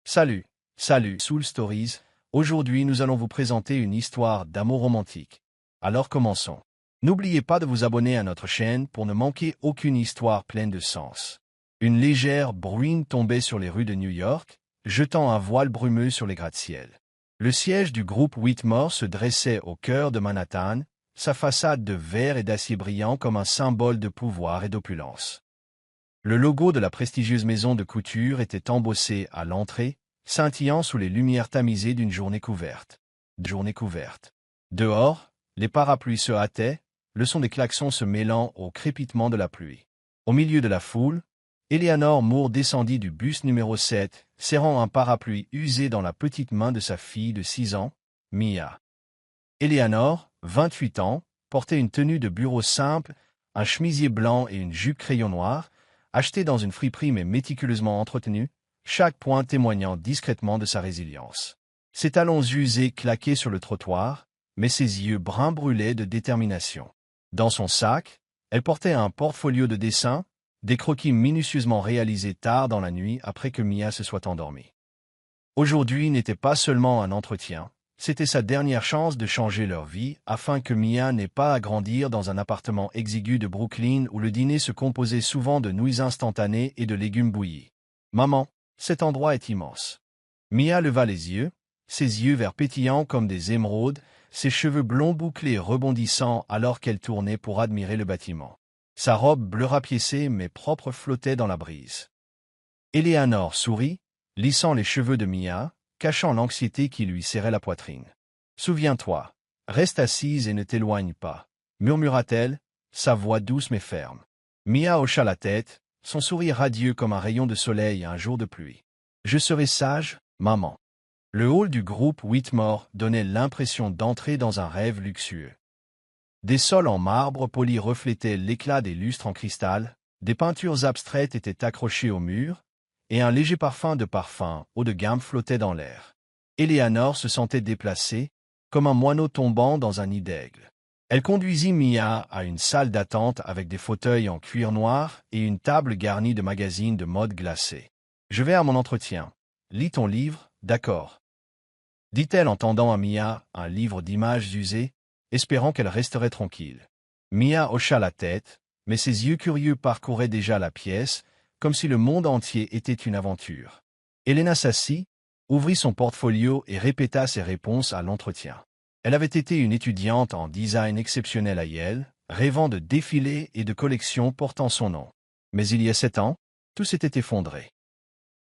Salut, salut, Soul Stories. Aujourd'hui, nous allons vous présenter une histoire d'amour romantique. Alors commençons. N'oubliez pas de vous abonner à notre chaîne pour ne manquer aucune histoire pleine de sens. Une légère bruine tombait sur les rues de New York, jetant un voile brumeux sur les gratte-ciel. Le siège du groupe Whitmore se dressait au cœur de Manhattan, sa façade de verre et d'acier brillant comme un symbole de pouvoir et d'opulence. Le logo de la prestigieuse maison de couture était embossé à l'entrée, scintillant sous les lumières tamisées d'une journée couverte. Dehors, les parapluies se hâtaient, le son des klaxons se mêlant au crépitement de la pluie. Au milieu de la foule, Eleanor Moore descendit du bus numéro 7, serrant un parapluie usé dans la petite main de sa fille de 6 ans, Mia. Eleanor, 28 ans, portait une tenue de bureau simple, un chemisier blanc et une jupe crayon noir, achetés dans une friperie mais méticuleusement entretenue, chaque point témoignant discrètement de sa résilience. Ses talons usés claquaient sur le trottoir, mais ses yeux bruns brûlaient de détermination. Dans son sac, elle portait un portfolio de dessins, des croquis minutieusement réalisés tard dans la nuit après que Mia se soit endormie. Aujourd'hui n'était pas seulement un entretien, c'était sa dernière chance de changer leur vie afin que Mia n'ait pas à grandir dans un appartement exigu de Brooklyn où le dîner se composait souvent de nouilles instantanées et de légumes bouillis. « Maman, cet endroit est immense. » Mia leva les yeux, ses yeux verts pétillants comme des émeraudes, ses cheveux blonds bouclés rebondissant alors qu'elle tournait pour admirer le bâtiment. Sa robe bleu rapiécée mais propre flottait dans la brise. Eleanor sourit, lissant les cheveux de Mia, cachant l'anxiété qui lui serrait la poitrine. « Souviens-toi, reste assise et ne t'éloigne pas, » murmura-t-elle, sa voix douce mais ferme. Mia hocha la tête, son sourire radieux comme un rayon de soleil un jour de pluie. « Je serai sage, maman. » Le hall du groupe Whitmore donnait l'impression d'entrer dans un rêve luxueux. Des sols en marbre poli reflétaient l'éclat des lustres en cristal, des peintures abstraites étaient accrochées au mur, et un léger parfum haut de gamme flottait dans l'air. Eleanor se sentait déplacée, comme un moineau tombant dans un nid d'aigle. Elle conduisit Mia à une salle d'attente avec des fauteuils en cuir noir et une table garnie de magazines de mode glacée. « Je vais à mon entretien. Lis ton livre, d'accord ?» dit-elle en tendant à Mia un livre d'images usées, espérant qu'elle resterait tranquille. Mia hocha la tête, mais ses yeux curieux parcouraient déjà la pièce, comme si le monde entier était une aventure. Elena s'assit, ouvrit son portfolio et répéta ses réponses à l'entretien. Elle avait été une étudiante en design exceptionnel à Yale, rêvant de défilés et de collections portant son nom. Mais il y a 7 ans, tout s'était effondré.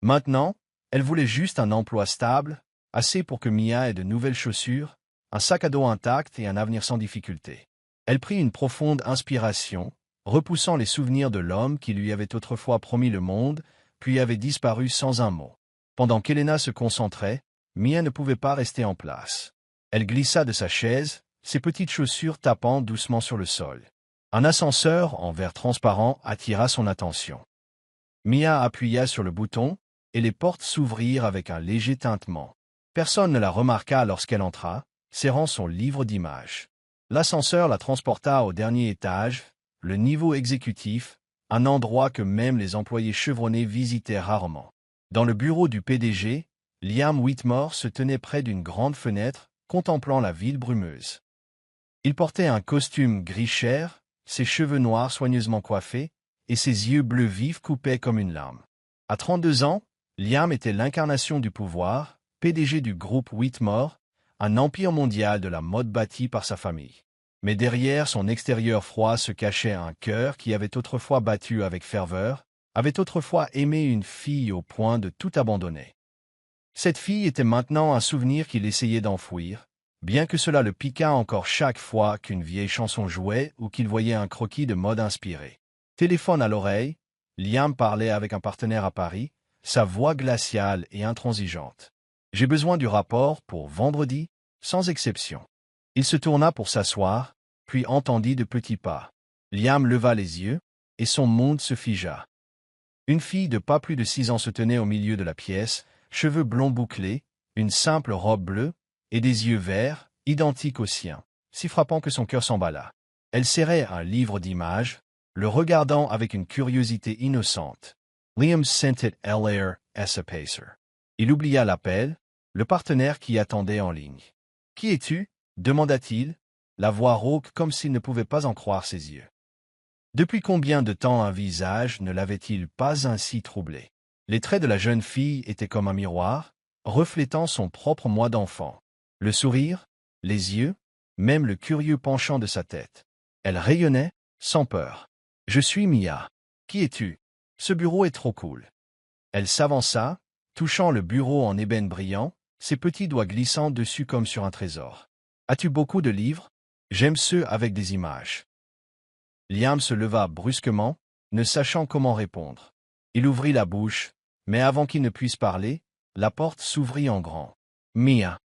Maintenant, elle voulait juste un emploi stable, assez pour que Mia ait de nouvelles chaussures, un sac à dos intact et un avenir sans difficulté. Elle prit une profonde inspiration, repoussant les souvenirs de l'homme qui lui avait autrefois promis le monde, puis avait disparu sans un mot. Pendant qu'Elena se concentrait, Mia ne pouvait pas rester en place. Elle glissa de sa chaise, ses petites chaussures tapant doucement sur le sol. Un ascenseur en verre transparent attira son attention. Mia appuya sur le bouton, et les portes s'ouvrirent avec un léger tintement. Personne ne la remarqua lorsqu'elle entra, serrant son livre d'images. L'ascenseur la transporta au dernier étage, le niveau exécutif, un endroit que même les employés chevronnés visitaient rarement. Dans le bureau du PDG, Liam Whitmore se tenait près d'une grande fenêtre, contemplant la ville brumeuse. Il portait un costume gris chair, ses cheveux noirs soigneusement coiffés, et ses yeux bleus vifs coupaient comme une lame. À 32 ans, Liam était l'incarnation du pouvoir, PDG du groupe Whitmore, un empire mondial de la mode bâti par sa famille. Mais derrière son extérieur froid se cachait un cœur qui avait autrefois battu avec ferveur, avait autrefois aimé une fille au point de tout abandonner. Cette fille était maintenant un souvenir qu'il essayait d'enfouir, bien que cela le piquât encore chaque fois qu'une vieille chanson jouait ou qu'il voyait un croquis de mode inspiré. Téléphone à l'oreille, Liam parlait avec un partenaire à Paris, sa voix glaciale et intransigeante. « J'ai besoin du rapport pour vendredi, sans exception. » Il se tourna pour s'asseoir, puis entendit de petits pas. Liam leva les yeux, et son monde se figea. Une fille de pas plus de 6 ans se tenait au milieu de la pièce, cheveux blonds bouclés, une simple robe bleue, et des yeux verts, identiques aux siens, si frappants que son cœur s'emballa. Elle serrait un livre d'images, le regardant avec une curiosité innocente. Liam sent it LR as a pacer. Il oublia l'appel, le partenaire qui attendait en ligne. « Qui es-tu » demanda-t-il, la voix rauque comme s'il ne pouvait pas en croire ses yeux. Depuis combien de temps un visage ne l'avait-il pas ainsi troublé? Les traits de la jeune fille étaient comme un miroir, reflétant son propre moi d'enfant. Le sourire, les yeux, même le curieux penchant de sa tête. Elle rayonnait, sans peur. « Je suis Mia. Qui es-tu? Ce bureau est trop cool. » Elle s'avança, touchant le bureau en ébène brillant, ses petits doigts glissant dessus comme sur un trésor. « As-tu beaucoup de livres? J'aime ceux avec des images. » Liam se leva brusquement, ne sachant comment répondre. Il ouvrit la bouche, mais avant qu'il ne puisse parler, la porte s'ouvrit en grand. « Mia !»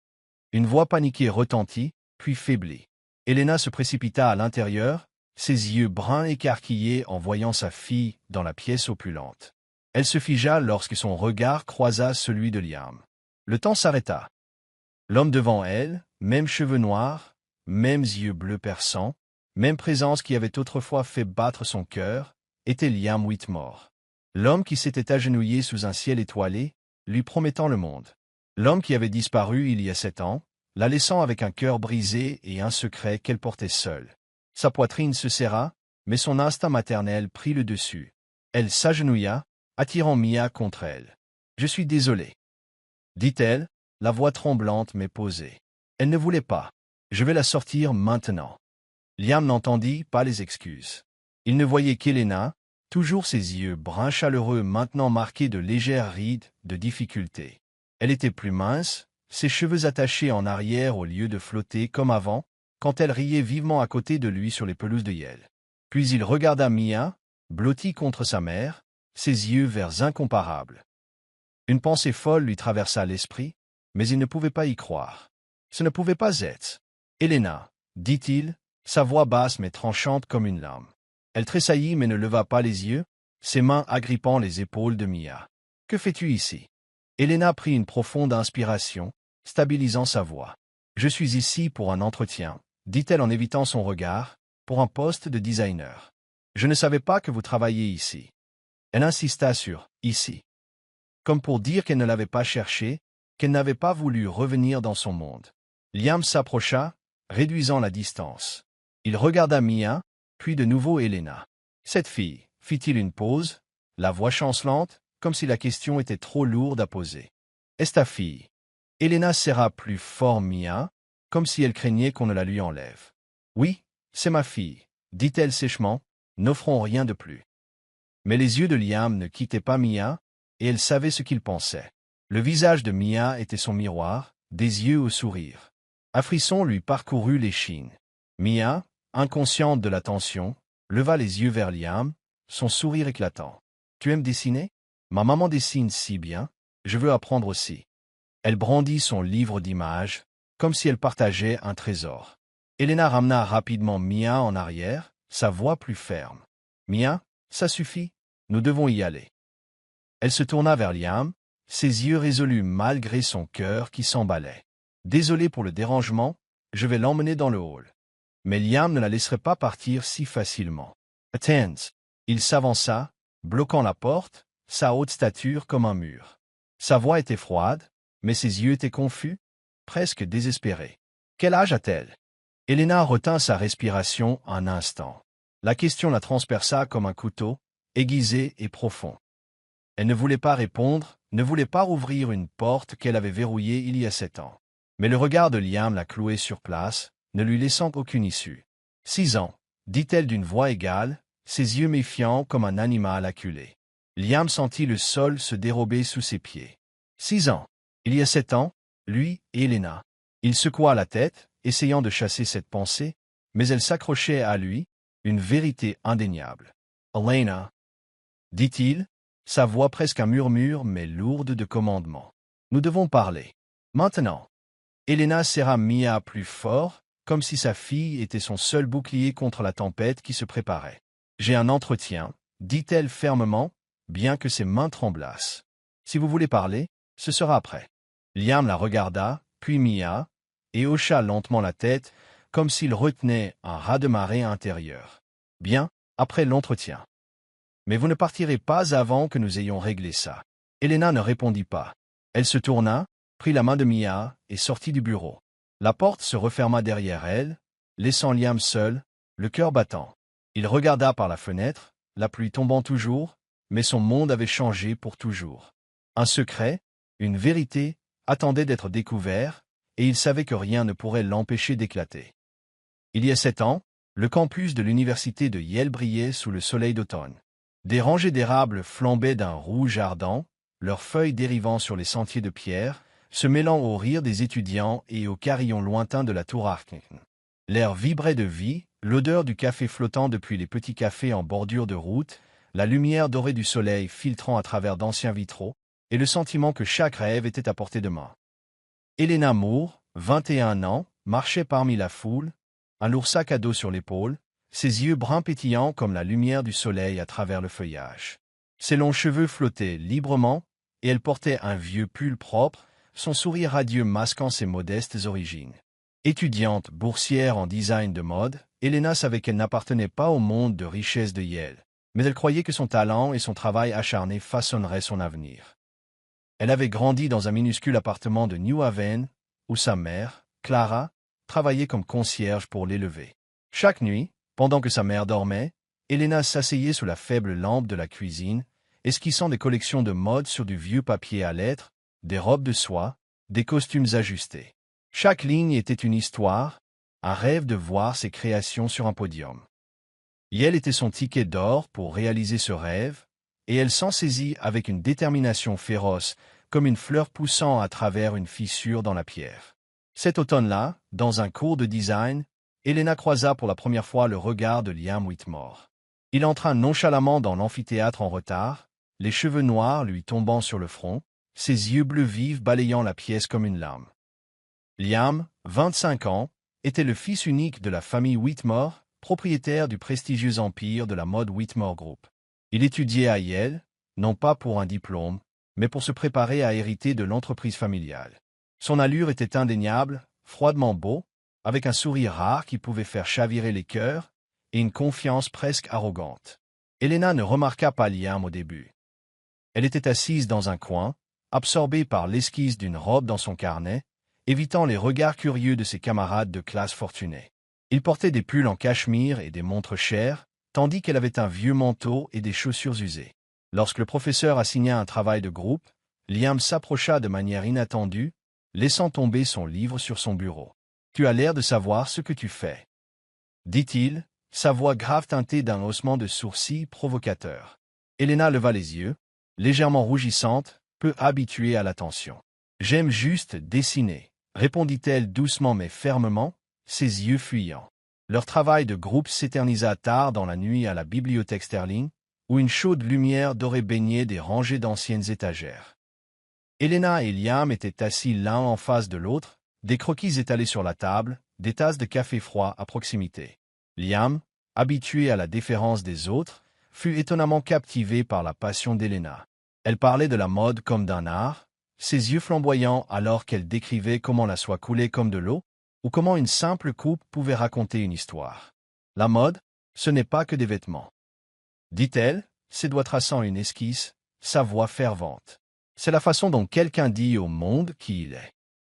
Une voix paniquée retentit, puis faiblit. Elena se précipita à l'intérieur, ses yeux bruns écarquillés en voyant sa fille dans la pièce opulente. Elle se figea lorsque son regard croisa celui de Liam. Le temps s'arrêta. L'homme devant elle, même cheveux noirs, mêmes yeux bleus perçants, même présence qui avait autrefois fait battre son cœur, était Liam Whitmore. L'homme qui s'était agenouillé sous un ciel étoilé, lui promettant le monde. L'homme qui avait disparu il y a 7 ans, la laissant avec un cœur brisé et un secret qu'elle portait seule. Sa poitrine se serra, mais son instinct maternel prit le dessus. Elle s'agenouilla, attirant Mia contre elle. « Je suis désolée, » dit-elle, la voix tremblante mais posée. Elle ne voulait pas. « Je vais la sortir maintenant. » Liam n'entendit pas les excuses. Il ne voyait qu'Elena, toujours ses yeux bruns chaleureux maintenant marqués de légères rides de difficulté. Elle était plus mince, ses cheveux attachés en arrière au lieu de flotter comme avant, quand elle riait vivement à côté de lui sur les pelouses de Yale. Puis il regarda Mia, blottie contre sa mère, ses yeux verts incomparables. Une pensée folle lui traversa l'esprit, mais il ne pouvait pas y croire. Ce ne pouvait pas être. « Elena » dit-il, sa voix basse mais tranchante comme une lame. Elle tressaillit mais ne leva pas les yeux, ses mains agrippant les épaules de Mia. « Que fais-tu ici » Elena prit une profonde inspiration, stabilisant sa voix. « Je suis ici pour un entretien » dit-elle en évitant son regard, « pour un poste de designer. Je ne savais pas que vous travailliez ici. » Elle insista sur « ici », comme pour dire qu'elle ne l'avait pas cherché, qu'elle n'avait pas voulu revenir dans son monde. Liam s'approcha, réduisant la distance. Il regarda Mia, puis de nouveau Elena. « Cette fille, » fit-il une pause, la voix chancelante, comme si la question était trop lourde à poser. « Est-ce ta fille ?» Elena serra plus fort Mia, comme si elle craignait qu'on ne la lui enlève. « Oui, c'est ma fille, » dit-elle sèchement, n'offrant rien de plus. Mais les yeux de Liam ne quittaient pas Mia, et elle savait ce qu'il pensait. Le visage de Mia était son miroir, des yeux au sourire. Un frisson lui parcourut l'échine. Mia, inconsciente de la tension, leva les yeux vers Liam, son sourire éclatant. « Tu aimes dessiner? Ma maman dessine si bien, je veux apprendre aussi. » Elle brandit son livre d'images, comme si elle partageait un trésor. Elena ramena rapidement Mia en arrière, sa voix plus ferme. « Mia, ça suffit, nous devons y aller. » Elle se tourna vers Liam, ses yeux résolus malgré son cœur qui s'emballait. « Désolé pour le dérangement, je vais l'emmener dans le hall. » Mais Liam ne la laisserait pas partir si facilement. « Attends !» Il s'avança, bloquant la porte, sa haute stature comme un mur. Sa voix était froide, mais ses yeux étaient confus, presque désespérés. « Quel âge a-t-elle » Elena retint sa respiration un instant. La question la transperça comme un couteau, aiguisé et profond. Elle ne voulait pas répondre, ne voulait pas rouvrir une porte qu'elle avait verrouillée il y a 7 ans. Mais le regard de Liam la clouait sur place, ne lui laissant aucune issue. « 6 ans, » dit-elle d'une voix égale, ses yeux méfiants comme un animal acculé. Liam sentit le sol se dérober sous ses pieds. 6 ans. Il y a 7 ans, lui et Elena. Il secoua la tête, essayant de chasser cette pensée, mais elle s'accrochait à lui, une vérité indéniable. « Elena » dit-il, sa voix presque un murmure mais lourde de commandement. « Nous devons parler. Maintenant. » Elena serra Mia plus fort, comme si sa fille était son seul bouclier contre la tempête qui se préparait. « J'ai un entretien, » dit-elle fermement, bien que ses mains tremblassent. « Si vous voulez parler, ce sera après. » Liam la regarda, puis Mia, et hocha lentement la tête, comme s'il retenait un raz-de-marée intérieur. « Bien, après l'entretien. Mais vous ne partirez pas avant que nous ayons réglé ça. » Elena ne répondit pas. Elle se tourna, prit la main de Mia et sortit du bureau. La porte se referma derrière elle, laissant Liam seul, le cœur battant. Il regarda par la fenêtre, la pluie tombant toujours, mais son monde avait changé pour toujours. Un secret, une vérité, attendait d'être découvert, et il savait que rien ne pourrait l'empêcher d'éclater. Il y a 7 ans, le campus de l'université de Yale brillait sous le soleil d'automne. Des rangées d'érables flambaient d'un rouge ardent, leurs feuilles dérivant sur les sentiers de pierre, se mêlant au rire des étudiants et aux carillons lointains de la tour Arkin. L'air vibrait de vie, l'odeur du café flottant depuis les petits cafés en bordure de route, la lumière dorée du soleil filtrant à travers d'anciens vitraux, et le sentiment que chaque rêve était à portée de main. Elena Moore, 21 ans, marchait parmi la foule, un lourd sac à dos sur l'épaule, ses yeux bruns pétillants comme la lumière du soleil à travers le feuillage. Ses longs cheveux flottaient librement, et elle portait un vieux pull propre, son sourire radieux masquant ses modestes origines. Étudiante, boursière en design de mode, Elena savait qu'elle n'appartenait pas au monde de richesse de Yale, mais elle croyait que son talent et son travail acharné façonneraient son avenir. Elle avait grandi dans un minuscule appartement de New Haven, où sa mère, Clara, travaillait comme concierge pour l'élever. Chaque nuit, pendant que sa mère dormait, Elena s'asseyait sous la faible lampe de la cuisine, esquissant des collections de mode sur du vieux papier à lettres, des robes de soie, des costumes ajustés. Chaque ligne était une histoire, un rêve de voir ses créations sur un podium. Yale était son ticket d'or pour réaliser ce rêve, et elle s'en saisit avec une détermination féroce, comme une fleur poussant à travers une fissure dans la pierre. Cet automne-là, dans un cours de design, Elena croisa pour la première fois le regard de Liam Whitmore. Il entra nonchalamment dans l'amphithéâtre en retard, les cheveux noirs lui tombant sur le front, ses yeux bleus vifs balayant la pièce comme une lame. Liam, 25 ans, était le fils unique de la famille Whitmore, propriétaire du prestigieux empire de la mode Whitmore Group. Il étudiait à Yale, non pas pour un diplôme, mais pour se préparer à hériter de l'entreprise familiale. Son allure était indéniable, froidement beau, avec un sourire rare qui pouvait faire chavirer les cœurs, et une confiance presque arrogante. Elena ne remarqua pas Liam au début. Elle était assise dans un coin, absorbée par l'esquisse d'une robe dans son carnet, évitant les regards curieux de ses camarades de classe fortunés. Il portait des pulls en cachemire et des montres chères, tandis qu'elle avait un vieux manteau et des chaussures usées. Lorsque le professeur assigna un travail de groupe, Liam s'approcha de manière inattendue, laissant tomber son livre sur son bureau. « Tu as l'air de savoir ce que tu fais, » dit-il, sa voix grave teintée d'un haussement de sourcils provocateur. Elena leva les yeux, légèrement rougissante, peu habituée à l'attention. « J'aime juste dessiner, » répondit-elle doucement mais fermement, ses yeux fuyants. Leur travail de groupe s'éternisa tard dans la nuit à la bibliothèque Sterling, où une chaude lumière dorée baignait des rangées d'anciennes étagères. Elena et Liam étaient assis l'un en face de l'autre, des croquis étalés sur la table, des tasses de café froid à proximité. Liam, habitué à la déférence des autres, fut étonnamment captivé par la passion d'Elena. Elle parlait de la mode comme d'un art, ses yeux flamboyants alors qu'elle décrivait comment la soie coulait comme de l'eau, ou comment une simple coupe pouvait raconter une histoire. La mode, ce n'est pas que des vêtements, dit-elle, ses doigts traçant une esquisse, sa voix fervente. C'est la façon dont quelqu'un dit au monde qui il est.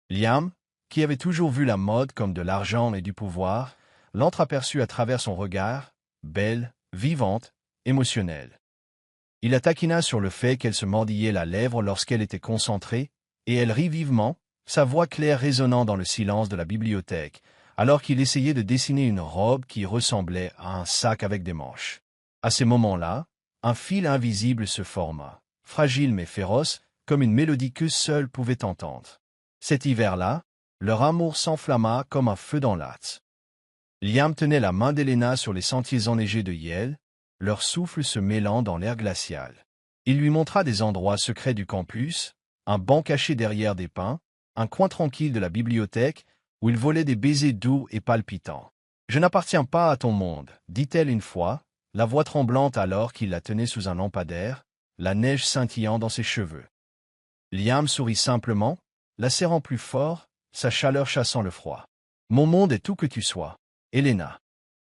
Liam, qui avait toujours vu la mode comme de l'argent et du pouvoir, l'entreaperçut à travers son regard, belle, vivante, émotionnelle. Il la taquina sur le fait qu'elle se mordillait la lèvre lorsqu'elle était concentrée, et elle rit vivement, sa voix claire résonnant dans le silence de la bibliothèque, alors qu'il essayait de dessiner une robe qui ressemblait à un sac avec des manches. À ces moments-là, un fil invisible se forma, fragile mais féroce, comme une mélodie que seul pouvait entendre. Cet hiver-là, leur amour s'enflamma comme un feu dans l'âtre. Liam tenait la main d'Elena sur les sentiers enneigés de Yale, leur souffle se mêlant dans l'air glacial. Il lui montra des endroits secrets du campus, un banc caché derrière des pins, un coin tranquille de la bibliothèque où il volait des baisers doux et palpitants. « Je n'appartiens pas à ton monde, » dit-elle une fois, la voix tremblante alors qu'il la tenait sous un lampadaire, la neige scintillant dans ses cheveux. Liam sourit simplement, la serrant plus fort, sa chaleur chassant le froid. « Mon monde est tout que tu sois, Elena. »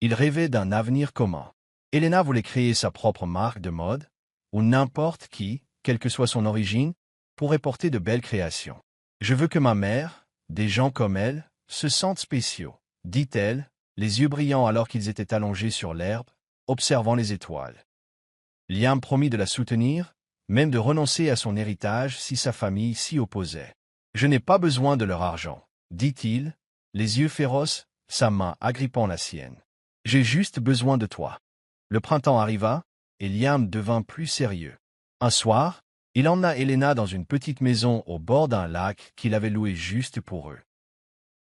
Il rêvait d'un avenir commun. Elena voulait créer sa propre marque de mode, où n'importe qui, quelle que soit son origine, pourrait porter de belles créations. Je veux que ma mère, des gens comme elle, se sentent spéciaux, dit-elle, les yeux brillants alors qu'ils étaient allongés sur l'herbe, observant les étoiles. Liam promit de la soutenir, même de renoncer à son héritage si sa famille s'y opposait. « Je n'ai pas besoin de leur argent, dit-il, les yeux féroces, sa main agrippant la sienne. J'ai juste besoin de toi. » Le printemps arriva, et Liam devint plus sérieux. Un soir, il emmena Helena dans une petite maison au bord d'un lac qu'il avait loué juste pour eux.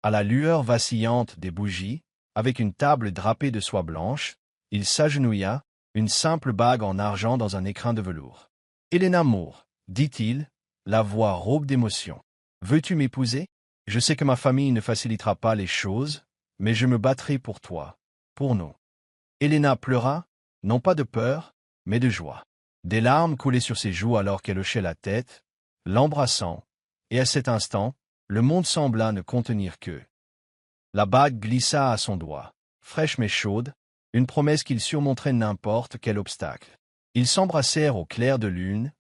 À la lueur vacillante des bougies, avec une table drapée de soie blanche, il s'agenouilla, une simple bague en argent dans un écrin de velours. « Helena Moore, dit-il, la voix rauque d'émotion. Veux-tu m'épouser? Je sais que ma famille ne facilitera pas les choses, mais je me battrai pour toi, pour nous. » Helena pleura, non pas de peur, mais de joie. Des larmes coulaient sur ses joues alors qu'elle hochait la tête, l'embrassant, et à cet instant, le monde sembla ne contenir qu'eux. La bague glissa à son doigt, fraîche mais chaude, une promesse qu'ils surmonteraient n'importe quel obstacle. Ils s'embrassèrent au clair de lune,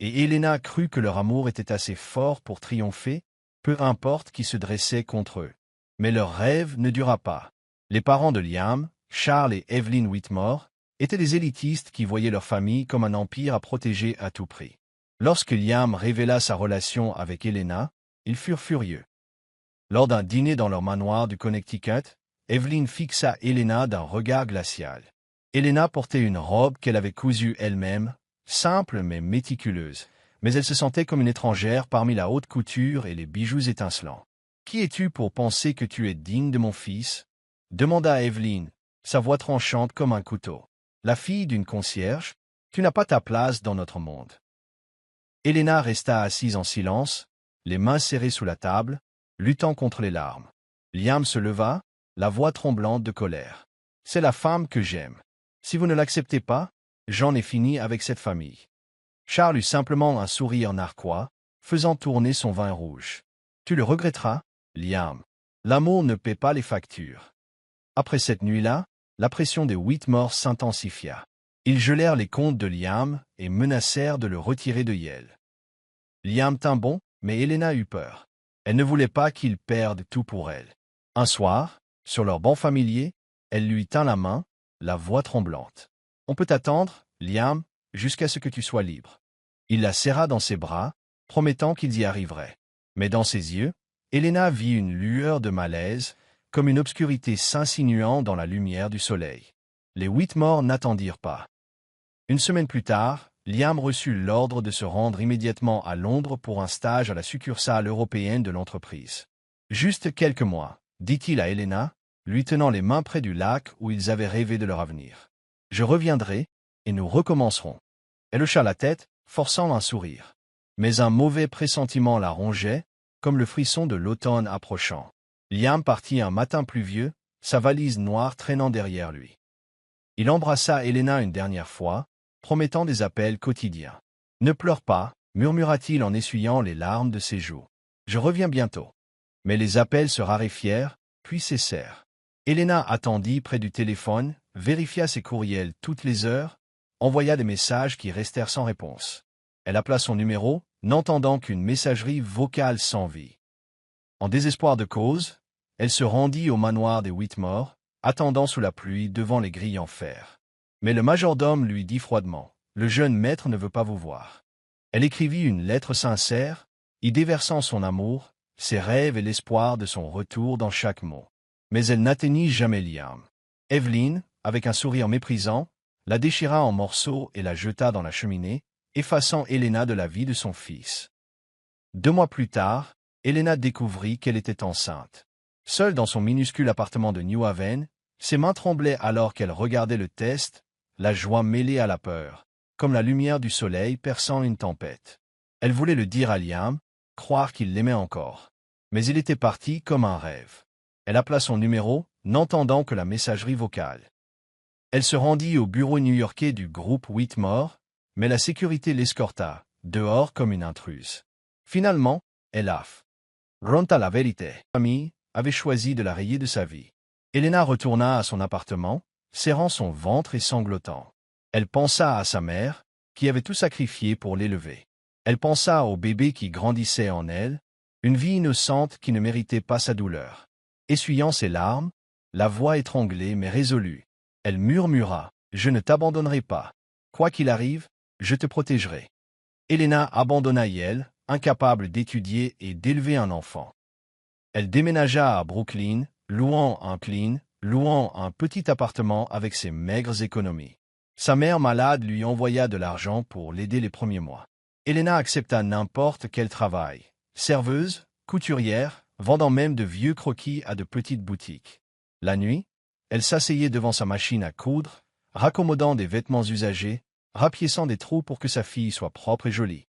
et Helena crut que leur amour était assez fort pour triompher, peu importe qui se dressait contre eux. Mais leur rêve ne dura pas. Les parents de Liam, Charles et Evelyn Whitmore, étaient des élitistes qui voyaient leur famille comme un empire à protéger à tout prix. Lorsque Liam révéla sa relation avec Helena, ils furent furieux. Lors d'un dîner dans leur manoir du Connecticut, Evelyn fixa Helena d'un regard glacial. Helena portait une robe qu'elle avait cousue elle-même, simple mais méticuleuse, mais elle se sentait comme une étrangère parmi la haute couture et les bijoux étincelants. « Qui es-tu pour penser que tu es digne de mon fils ?» demanda Evelyn, sa voix tranchante comme un couteau. « La fille d'une concierge, tu n'as pas ta place dans notre monde. » Helena resta assise en silence, les mains serrées sous la table, luttant contre les larmes. Liam se leva, la voix tremblante de colère. « C'est la femme que j'aime. Si vous ne l'acceptez pas, j'en ai fini avec cette famille. » Charles eut simplement un sourire narquois, faisant tourner son vin rouge. « Tu le regretteras, Liam. L'amour ne paie pas les factures. » Après cette nuit-là, la pression des Whitmore s'intensifia. Ils gelèrent les comptes de Liam et menacèrent de le retirer de Yale. Liam tint bon, mais Helena eut peur. Elle ne voulait pas qu'il perde tout pour elle. Un soir, sur leur banc familier, elle lui tint la main, la voix tremblante. « On peut attendre, Liam, jusqu'à ce que tu sois libre. » Il la serra dans ses bras, promettant qu'ils y arriveraient. Mais dans ses yeux, Helena vit une lueur de malaise, comme une obscurité s'insinuant dans la lumière du soleil. Les Whitmore n'attendirent pas. Une semaine plus tard, Liam reçut l'ordre de se rendre immédiatement à Londres pour un stage à la succursale européenne de l'entreprise. « Juste quelques mois, » dit-il à Helena, lui tenant les mains près du lac où ils avaient rêvé de leur avenir. « Je reviendrai, et nous recommencerons. » Elle hocha la tête, forçant un sourire. Mais un mauvais pressentiment la rongeait, comme le frisson de l'automne approchant. Liam partit un matin pluvieux, sa valise noire traînant derrière lui. Il embrassa Helena une dernière fois, promettant des appels quotidiens. « Ne pleure pas, » murmura-t-il en essuyant les larmes de ses joues. « Je reviens bientôt. » Mais les appels se raréfièrent, puis cessèrent. Helena attendit près du téléphone, vérifia ses courriels toutes les heures, envoya des messages qui restèrent sans réponse. Elle appela son numéro, n'entendant qu'une messagerie vocale sans vie. En désespoir de cause, elle se rendit au manoir des Whitmore, attendant sous la pluie devant les grilles en fer. Mais le majordome lui dit froidement, « Le jeune maître ne veut pas vous voir. » Elle écrivit une lettre sincère, y déversant son amour, ses rêves et l'espoir de son retour dans chaque mot. Mais elle n'atteignit jamais Liam. Evelyn, avec un sourire méprisant, la déchira en morceaux et la jeta dans la cheminée, effaçant Helena de la vie de son fils. 2 mois plus tard, Helena découvrit qu'elle était enceinte. Seule dans son minuscule appartement de New Haven, ses mains tremblaient alors qu'elle regardait le test, la joie mêlée à la peur, comme la lumière du soleil perçant une tempête. Elle voulait le dire à Liam, croire qu'il l'aimait encore. Mais il était parti comme un rêve. Elle appela son numéro, n'entendant que la messagerie vocale. Elle se rendit au bureau new-yorkais du groupe Whitmore, mais la sécurité l'escorta, dehors comme une intruse. Finalement, elle affronta la vérité. La famille avait choisi de la rayer de sa vie. Helena retourna à son appartement, serrant son ventre et sanglotant. Elle pensa à sa mère, qui avait tout sacrifié pour l'élever. Elle pensa au bébé qui grandissait en elle, une vie innocente qui ne méritait pas sa douleur. Essuyant ses larmes, la voix étranglée mais résolue, elle murmura « Je ne t'abandonnerai pas. Quoi qu'il arrive, je te protégerai. » Elena abandonna Yale, incapable d'étudier et d'élever un enfant. Elle déménagea à Brooklyn, louant un petit appartement avec ses maigres économies. Sa mère malade lui envoya de l'argent pour l'aider les premiers mois. Elena accepta n'importe quel travail, serveuse, couturière, vendant même de vieux croquis à de petites boutiques. La nuit, elle s'asseyait devant sa machine à coudre, raccommodant des vêtements usagés, rapiéçant des trous pour que sa fille soit propre et jolie.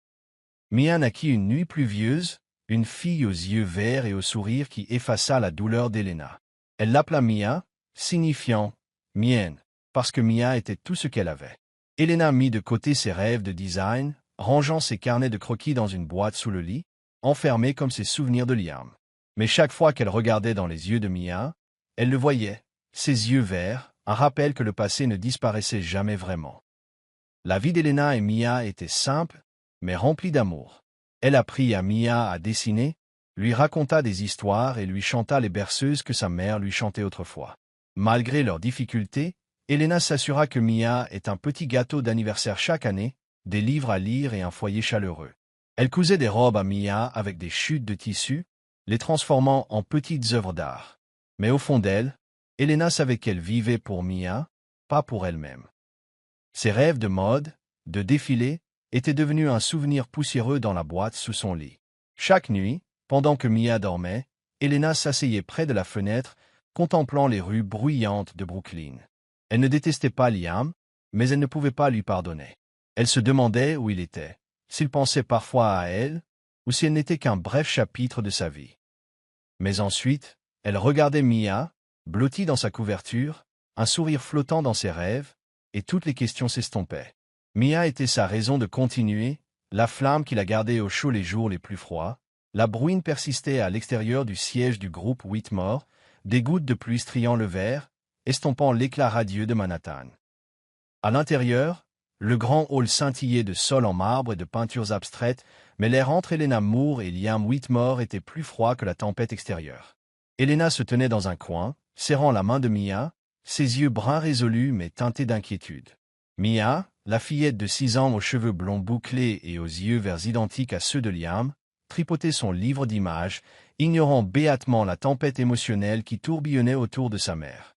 Mia naquit une nuit pluvieuse, une fille aux yeux verts et au sourire qui effaça la douleur d'Elena. Elle l'appela Mia, signifiant « mienne », parce que Mia était tout ce qu'elle avait. Elena mit de côté ses rêves de design, rangeant ses carnets de croquis dans une boîte sous le lit, enfermés comme ses souvenirs de Liam. Mais chaque fois qu'elle regardait dans les yeux de Mia, elle le voyait, ses yeux verts, un rappel que le passé ne disparaissait jamais vraiment. La vie d'Elena et Mia était simple, mais remplie d'amour. Elle apprit à Mia à dessiner, lui raconta des histoires et lui chanta les berceuses que sa mère lui chantait autrefois. Malgré leurs difficultés, Elena s'assura que Mia ait un petit gâteau d'anniversaire chaque année, des livres à lire et un foyer chaleureux. Elle cousait des robes à Mia avec des chutes de tissu, les transformant en petites œuvres d'art. Mais au fond d'elle, Elena savait qu'elle vivait pour Mia, pas pour elle-même. Ses rêves de mode, de défilé, étaient devenus un souvenir poussiéreux dans la boîte sous son lit. Chaque nuit, pendant que Mia dormait, Elena s'asseyait près de la fenêtre, contemplant les rues bruyantes de Brooklyn. Elle ne détestait pas Liam, mais elle ne pouvait pas lui pardonner. Elle se demandait où il était, s'il pensait parfois à elle, ou si elle n'était qu'un bref chapitre de sa vie. Mais ensuite, elle regardait Mia, blottie dans sa couverture, un sourire flottant dans ses rêves, et toutes les questions s'estompaient. Mia était sa raison de continuer, la flamme qui la gardait au chaud les jours les plus froids. La bruine persistait à l'extérieur du siège du groupe Whitmore, des gouttes de pluie striant le verre, estompant l'éclat radieux de Manhattan. À l'intérieur, le grand hall scintillait de sol en marbre et de peintures abstraites, mais l'air entre Elena Moore et Liam Whitmore était plus froid que la tempête extérieure. Elena se tenait dans un coin, serrant la main de Mia, ses yeux bruns résolus mais teintés d'inquiétude. Mia, la fillette de 6 ans aux cheveux blonds bouclés et aux yeux verts identiques à ceux de Liam, tripotait son livre d'images, ignorant béatement la tempête émotionnelle qui tourbillonnait autour de sa mère.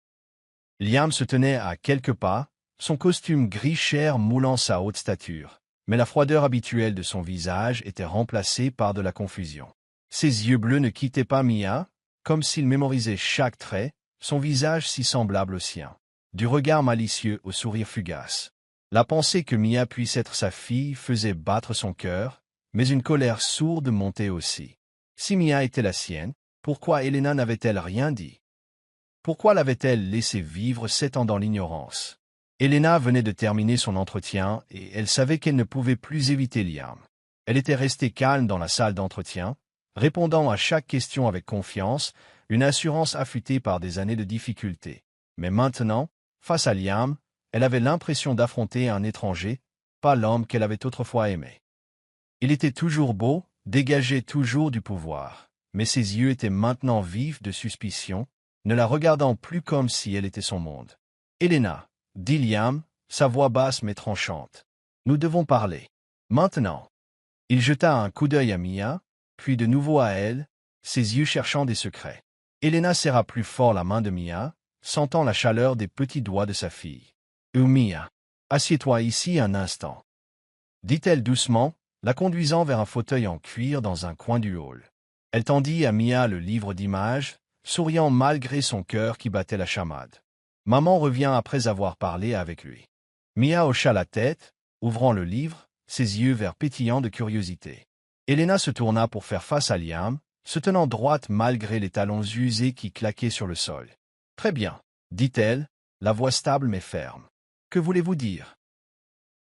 Liam se tenait à quelques pas, son costume gris chair moulant sa haute stature, mais la froideur habituelle de son visage était remplacée par de la confusion. Ses yeux bleus ne quittaient pas Mia, comme s'il mémorisait chaque trait, son visage si semblable au sien. Du regard malicieux au sourire fugace. La pensée que Mia puisse être sa fille faisait battre son cœur, mais une colère sourde montait aussi. Si Mia était la sienne, pourquoi Elena n'avait-elle rien dit? Pourquoi l'avait-elle laissé vivre 7 ans dans l'ignorance? Elena venait de terminer son entretien et elle savait qu'elle ne pouvait plus éviter Liam. Elle était restée calme dans la salle d'entretien, répondant à chaque question avec confiance, une assurance affûtée par des années de difficultés. Mais maintenant, face à Liam, elle avait l'impression d'affronter un étranger, pas l'homme qu'elle avait autrefois aimé. Il était toujours beau, dégageait toujours du pouvoir, mais ses yeux étaient maintenant vifs de suspicion, ne la regardant plus comme si elle était son monde. « Elena » dit Liam, sa voix basse mais tranchante. « Nous devons parler. Maintenant. » Il jeta un coup d'œil à Mia, puis de nouveau à elle, ses yeux cherchant des secrets. Elena serra plus fort la main de Mia, sentant la chaleur des petits doigts de sa fille. « Mia, assieds-toi ici un instant. » dit-elle doucement, la conduisant vers un fauteuil en cuir dans un coin du hall. Elle tendit à Mia le livre d'images, souriant malgré son cœur qui battait la chamade. Maman revient après avoir parlé avec lui. Mia hocha la tête, ouvrant le livre, ses yeux verts pétillants de curiosité. Elena se tourna pour faire face à Liam, se tenant droite malgré les talons usés qui claquaient sur le sol. « Très bien, » dit-elle, la voix stable mais ferme. « Que voulez-vous dire ?»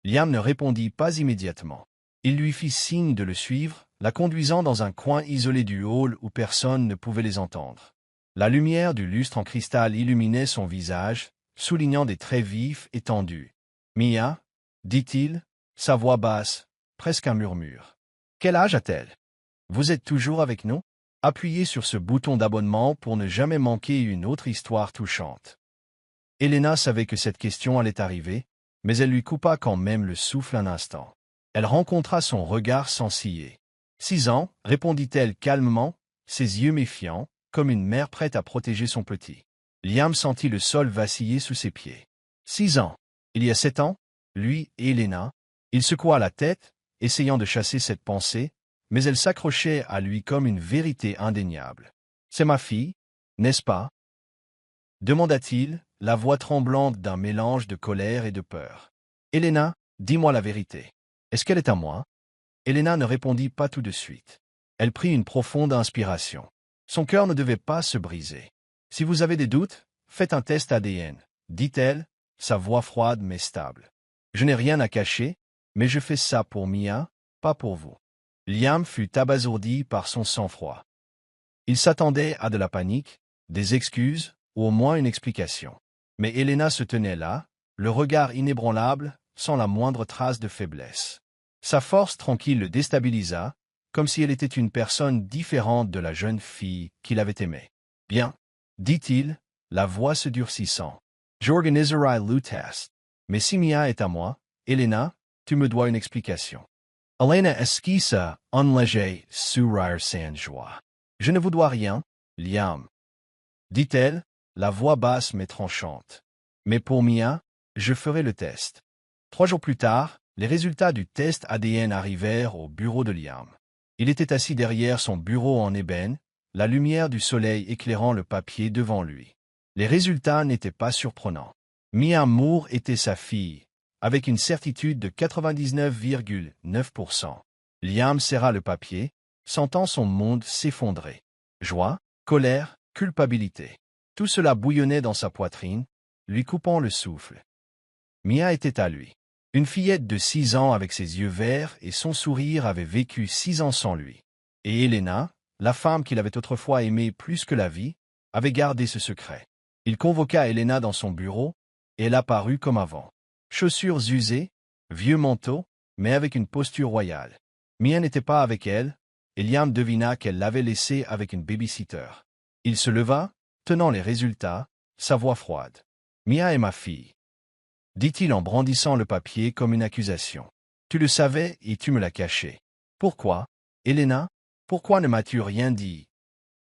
Liam ne répondit pas immédiatement. Il lui fit signe de le suivre, la conduisant dans un coin isolé du hall où personne ne pouvait les entendre. La lumière du lustre en cristal illuminait son visage, soulignant des traits vifs et tendus. « Mia » dit-il, sa voix basse, presque un murmure. Quel âge a-t-elle? Vous êtes toujours avec nous? Appuyez sur ce bouton d'abonnement pour ne jamais manquer une autre histoire touchante. Elena savait que cette question allait arriver, mais elle lui coupa quand même le souffle un instant. Elle rencontra son regard sans ciller. 6 ans, répondit-elle calmement, ses yeux méfiants, comme une mère prête à protéger son petit. Liam sentit le sol vaciller sous ses pieds. 6 ans. Il y a 7 ans, lui et Elena, il secoua la tête, essayant de chasser cette pensée, mais elle s'accrochait à lui comme une vérité indéniable. C'est ma fille, n'est-ce pas? Demanda-t-il, la voix tremblante d'un mélange de colère et de peur. Elena, dis-moi la vérité. Est-ce qu'elle est à moi? Elena ne répondit pas tout de suite. Elle prit une profonde inspiration. Son cœur ne devait pas se briser. Si vous avez des doutes, faites un test ADN, dit-elle, sa voix froide mais stable. Je n'ai rien à cacher, mais je fais ça pour Mia, pas pour vous. Liam fut abasourdi par son sang-froid. Il s'attendait à de la panique, des excuses, ou au moins une explication. Mais Elena se tenait là, le regard inébranlable, sans la moindre trace de faiblesse. Sa force tranquille le déstabilisa, comme si elle était une personne différente de la jeune fille qu'il avait aimée. Bien, dit-il, la voix se durcissant. J'organiserai le test. Mais si Mia est à moi, Elena, tu me dois une explication. Elena esquissa un léger sourire sans joie. Je ne vous dois rien, Liam, dit-elle, la voix basse mais tranchante. Mais pour Mia, je ferai le test. 3 jours plus tard, les résultats du test ADN arrivèrent au bureau de Liam. Il était assis derrière son bureau en ébène, la lumière du soleil éclairant le papier devant lui. Les résultats n'étaient pas surprenants. Mia Moore était sa fille, avec une certitude de 99,9%. Liam serra le papier, sentant son monde s'effondrer. Joie, colère, culpabilité. Tout cela bouillonnait dans sa poitrine, lui coupant le souffle. Mia était à lui. Une fillette de 6 ans avec ses yeux verts et son sourire avait vécu 6 ans sans lui. Et Elena, la femme qu'il avait autrefois aimée plus que la vie, avait gardé ce secret. Il convoqua Elena dans son bureau, et elle apparut comme avant. Chaussures usées, vieux manteau, mais avec une posture royale. Mia n'était pas avec elle, et Liam devina qu'elle l'avait laissée avec une babysitter. Il se leva, tenant les résultats, sa voix froide. « Mia est ma fille, » dit-il en brandissant le papier comme une accusation. « Tu le savais et tu me l'as caché. Pourquoi, Elena? Pourquoi ne m'as-tu rien dit ?»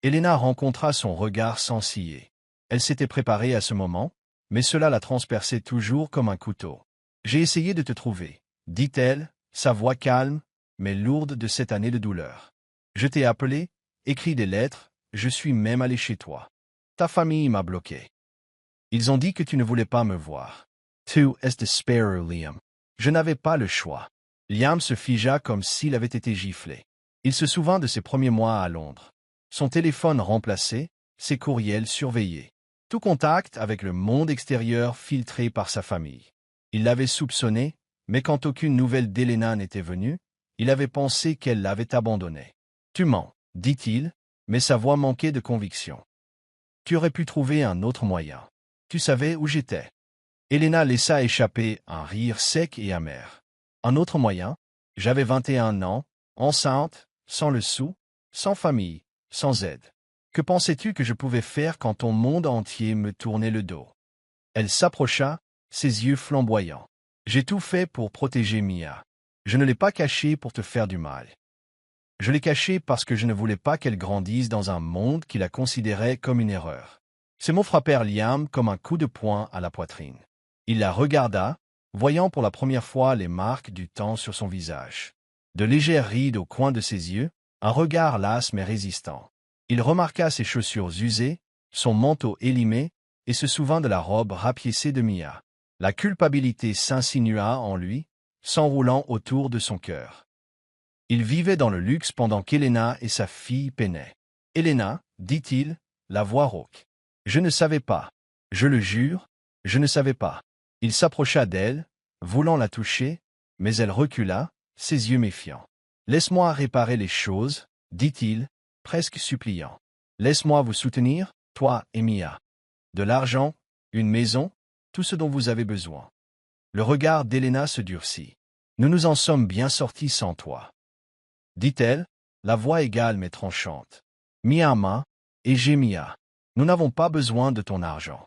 Elena rencontra son regard sans ciller. Elle s'était préparée à ce moment, mais cela la transperçait toujours comme un couteau. « J'ai essayé de te trouver, » dit-elle, sa voix calme, mais lourde de cette année de douleur. « Je t'ai appelé, écrit des lettres, je suis même allé chez toi. Ta famille m'a bloqué. Ils ont dit que tu ne voulais pas me voir. Tu es désespéré, Liam. Je n'avais pas le choix. » Liam se figea comme s'il avait été giflé. Il se souvint de ses premiers mois à Londres. Son téléphone remplacé, ses courriels surveillés. Tout contact avec le monde extérieur filtré par sa famille. Il l'avait soupçonné, mais quand aucune nouvelle d'Elena n'était venue, il avait pensé qu'elle l'avait abandonné. « Tu mens, » dit-il, mais sa voix manquait de conviction. « Tu aurais pu trouver un autre moyen. Tu savais où j'étais. » Elena laissa échapper un rire sec et amer. « Un autre moyen? J'avais 21 ans, enceinte, sans le sou, sans famille, sans aide. Que pensais-tu que je pouvais faire quand ton monde entier me tournait le dos? » Elle s'approcha, ses yeux flamboyants. « J'ai tout fait pour protéger Mia. Je ne l'ai pas cachée pour te faire du mal. Je l'ai cachée parce que je ne voulais pas qu'elle grandisse dans un monde qui la considérait comme une erreur. » Ces mots frappèrent Liam comme un coup de poing à la poitrine. Il la regarda, voyant pour la première fois les marques du temps sur son visage. De légères rides au coin de ses yeux, un regard las mais résistant. Il remarqua ses chaussures usées, son manteau élimé, et se souvint de la robe rapiécée de Mia. La culpabilité s'insinua en lui, s'enroulant autour de son cœur. Il vivait dans le luxe pendant qu'Elena et sa fille peinaient. « Elena, » dit-il, la voix rauque. « Je ne savais pas. Je le jure, je ne savais pas. » Il s'approcha d'elle, voulant la toucher, mais elle recula, ses yeux méfiants. « Laisse-moi réparer les choses, » dit-il, presque suppliant. « Laisse-moi vous soutenir, toi et Mia. De l'argent, une maison, tout ce dont vous avez besoin. » Le regard d'Elena se durcit. « Nous nous en sommes bien sortis sans toi. dit-elle, la voix égale mais tranchante. Mia ma, et j'ai Mia. Nous n'avons pas besoin de ton argent.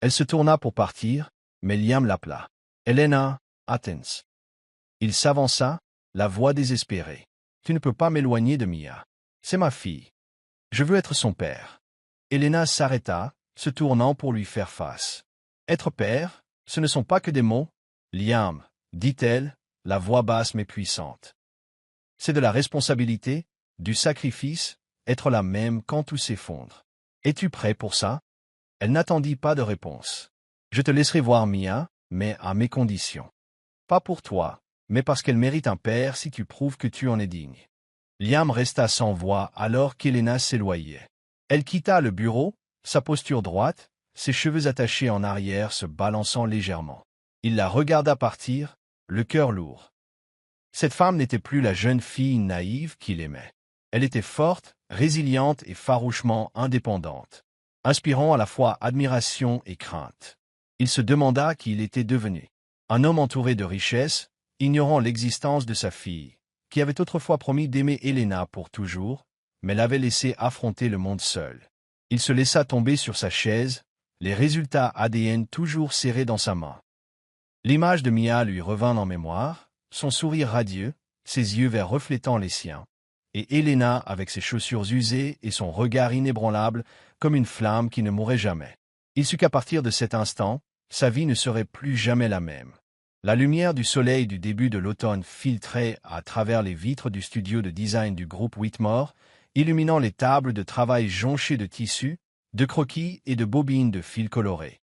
Elle se tourna pour partir, mais Liam l'appela. Elena, Athens. Il s'avança, la voix désespérée. Tu ne peux pas m'éloigner de Mia. C'est ma fille. Je veux être son père. Elena s'arrêta, se tournant pour lui faire face. Être père, ce ne sont pas que des mots. Liam, dit-elle, la voix basse mais puissante. C'est de la responsabilité, du sacrifice, être la même quand tout s'effondre. Es-tu prêt pour ça? Elle n'attendit pas de réponse. Je te laisserai voir Mia, mais à mes conditions. Pas pour toi, mais parce qu'elle mérite un père si tu prouves que tu en es digne. Liam resta sans voix alors qu'Elena s'éloignait. Elle quitta le bureau, sa posture droite, ses cheveux attachés en arrière se balançant légèrement. Il la regarda partir, le cœur lourd. Cette femme n'était plus la jeune fille naïve qu'il aimait. Elle était forte, résiliente et farouchement indépendante, inspirant à la fois admiration et crainte. Il se demanda qui il était devenu. Un homme entouré de richesses, ignorant l'existence de sa fille, qui avait autrefois promis d'aimer Elena pour toujours, mais l'avait laissé affronter le monde seul. Il se laissa tomber sur sa chaise, les résultats ADN toujours serrés dans sa main. L'image de Mia lui revint en mémoire, son sourire radieux, ses yeux verts reflétant les siens, et Elena avec ses chaussures usées et son regard inébranlable comme une flamme qui ne mourrait jamais. Il sut qu'à partir de cet instant, sa vie ne serait plus jamais la même. La lumière du soleil du début de l'automne filtrait à travers les vitres du studio de design du groupe Whitmore, illuminant les tables de travail jonchées de tissus, de croquis et de bobines de fils colorés.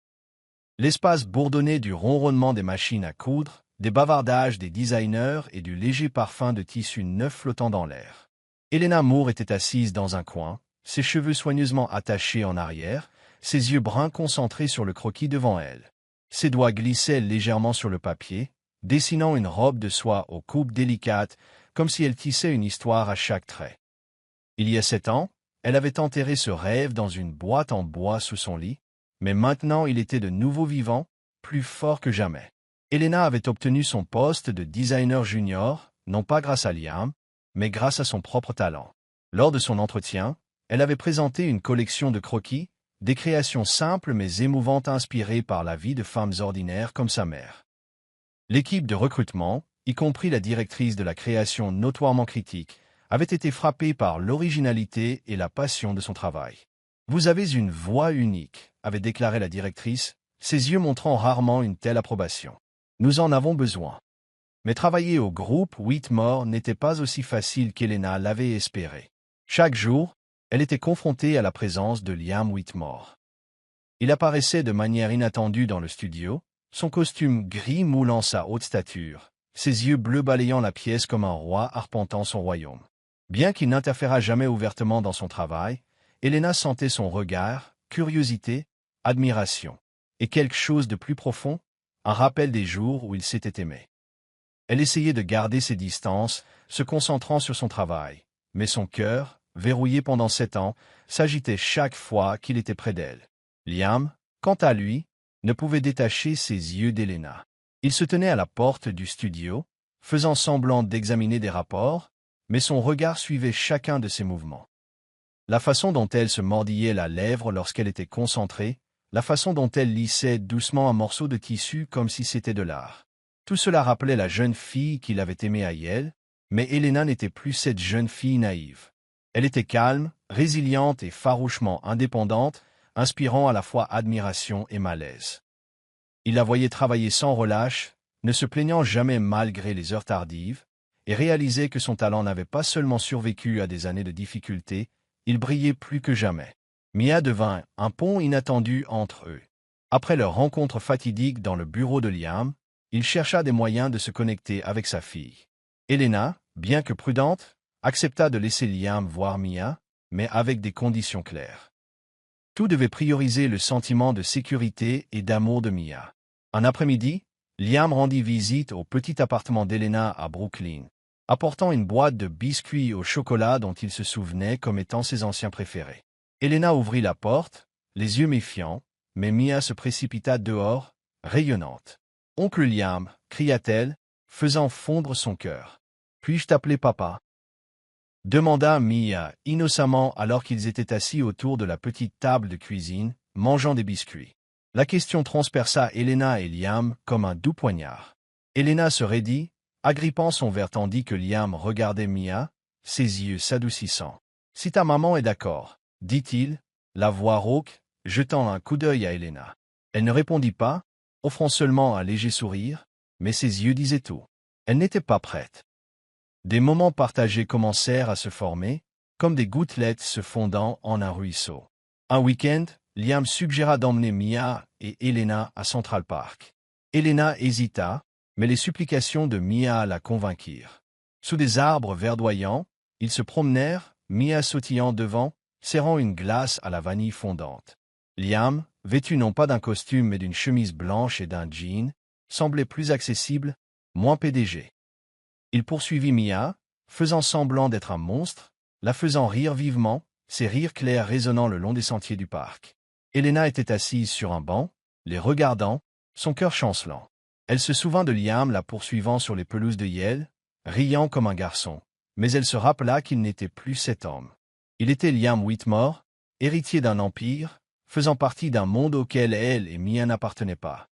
L'espace bourdonnait du ronronnement des machines à coudre, des bavardages des designers et du léger parfum de tissu neuf flottant dans l'air. Elena Moore était assise dans un coin, ses cheveux soigneusement attachés en arrière, ses yeux bruns concentrés sur le croquis devant elle. Ses doigts glissaient légèrement sur le papier, dessinant une robe de soie aux coupes délicates, comme si elle tissait une histoire à chaque trait. Il y a 7 ans, elle avait enterré ce rêve dans une boîte en bois sous son lit, mais maintenant il était de nouveau vivant, plus fort que jamais. Elena avait obtenu son poste de designer junior, non pas grâce à Liam, mais grâce à son propre talent. Lors de son entretien, elle avait présenté une collection de croquis, des créations simples mais émouvantes inspirées par la vie de femmes ordinaires comme sa mère. L'équipe de recrutement, y compris la directrice de la création notoirement critique, avait été frappée par l'originalité et la passion de son travail. « Vous avez une voix unique », avait déclaré la directrice, ses yeux montrant rarement une telle approbation. « Nous en avons besoin. » Mais travailler au groupe Whitmore n'était pas aussi facile qu'Elena l'avait espéré. Chaque jour, elle était confrontée à la présence de Liam Whitmore. Il apparaissait de manière inattendue dans le studio, son costume gris moulant sa haute stature, ses yeux bleus balayant la pièce comme un roi arpentant son royaume. Bien qu'il n'interférât jamais ouvertement dans son travail, Elena sentait son regard, curiosité, admiration, et quelque chose de plus profond, un rappel des jours où ils s'étaient aimés. Elle essayait de garder ses distances, se concentrant sur son travail, mais son cœur, verrouillé pendant 7 ans, s'agitait chaque fois qu'il était près d'elle. Liam, quant à lui, ne pouvait détacher ses yeux d'Elena. Il se tenait à la porte du studio, faisant semblant d'examiner des rapports, mais son regard suivait chacun de ses mouvements. La façon dont elle se mordillait la lèvre lorsqu'elle était concentrée, la façon dont elle lissait doucement un morceau de tissu comme si c'était de l'art. Tout cela rappelait la jeune fille qu'il avait aimée à Yale, mais Elena n'était plus cette jeune fille naïve. Elle était calme, résiliente et farouchement indépendante, inspirant à la fois admiration et malaise. Il la voyait travailler sans relâche, ne se plaignant jamais malgré les heures tardives, et réalisait que son talent n'avait pas seulement survécu à des années de difficultés, il brillait plus que jamais. Mia devint un pont inattendu entre eux. Après leur rencontre fatidique dans le bureau de Liam, il chercha des moyens de se connecter avec sa fille. Elena, bien que prudente, accepta de laisser Liam voir Mia, mais avec des conditions claires. Tout devait prioriser le sentiment de sécurité et d'amour de Mia. Un après-midi, Liam rendit visite au petit appartement d'Elena à Brooklyn, apportant une boîte de biscuits au chocolat dont il se souvenait comme étant ses anciens préférés. Elena ouvrit la porte, les yeux méfiants, mais Mia se précipita dehors, rayonnante. « Oncle Liam » cria-t-elle, faisant fondre son cœur. « Puis-je t'appeler papa » demanda Mia, innocemment alors qu'ils étaient assis autour de la petite table de cuisine, mangeant des biscuits. La question transperça Elena et Liam comme un doux poignard. Elena se raidit, agrippant son verre tandis que Liam regardait Mia, ses yeux s'adoucissant. « Si ta maman est d'accord, » dit-il, la voix rauque, jetant un coup d'œil à Elena. Elle ne répondit pas, offrant seulement un léger sourire, mais ses yeux disaient tout. Elle n'était pas prête. Des moments partagés commencèrent à se former, comme des gouttelettes se fondant en un ruisseau. Un week-end, Liam suggéra d'emmener Mia et Elena à Central Park. Elena hésita, mais les supplications de Mia la convainquirent. Sous des arbres verdoyants, ils se promenèrent, Mia sautillant devant, serrant une glace à la vanille fondante. Liam, vêtu non pas d'un costume mais d'une chemise blanche et d'un jean, semblait plus accessible, moins PDG. Il poursuivit Mia, faisant semblant d'être un monstre, la faisant rire vivement, ses rires clairs résonnant le long des sentiers du parc. Elena était assise sur un banc, les regardant, son cœur chancelant. Elle se souvint de Liam la poursuivant sur les pelouses de Yale, riant comme un garçon, mais elle se rappela qu'il n'était plus cet homme. Il était Liam Whitmore, héritier d'un empire, faisant partie d'un monde auquel elle et Mia n'appartenaient pas.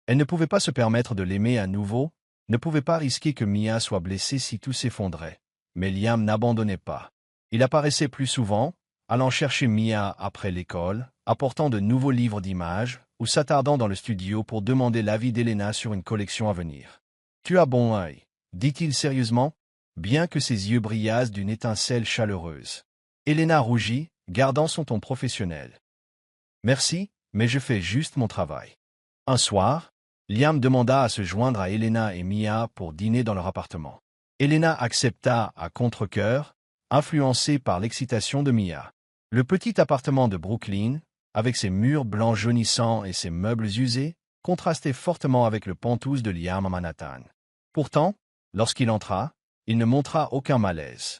Elle ne pouvait pas se permettre de l'aimer à nouveau, ne pouvait pas risquer que Mia soit blessée si tout s'effondrait. Mais Liam n'abandonnait pas. Il apparaissait plus souvent, allant chercher Mia après l'école, apportant de nouveaux livres d'images, ou s'attardant dans le studio pour demander l'avis d'Elena sur une collection à venir. « Tu as bon œil, » dit-il sérieusement, bien que ses yeux brillassent d'une étincelle chaleureuse. Elena rougit, gardant son ton professionnel. « Merci, mais je fais juste mon travail. » Un soir, Liam demanda à se joindre à Elena et Mia pour dîner dans leur appartement. Elena accepta à contre-cœur, influencée par l'excitation de Mia. Le petit appartement de Brooklyn, avec ses murs blancs jaunissants et ses meubles usés, contrastait fortement avec le penthouse de Liam à Manhattan. Pourtant, lorsqu'il entra, il ne montra aucun malaise.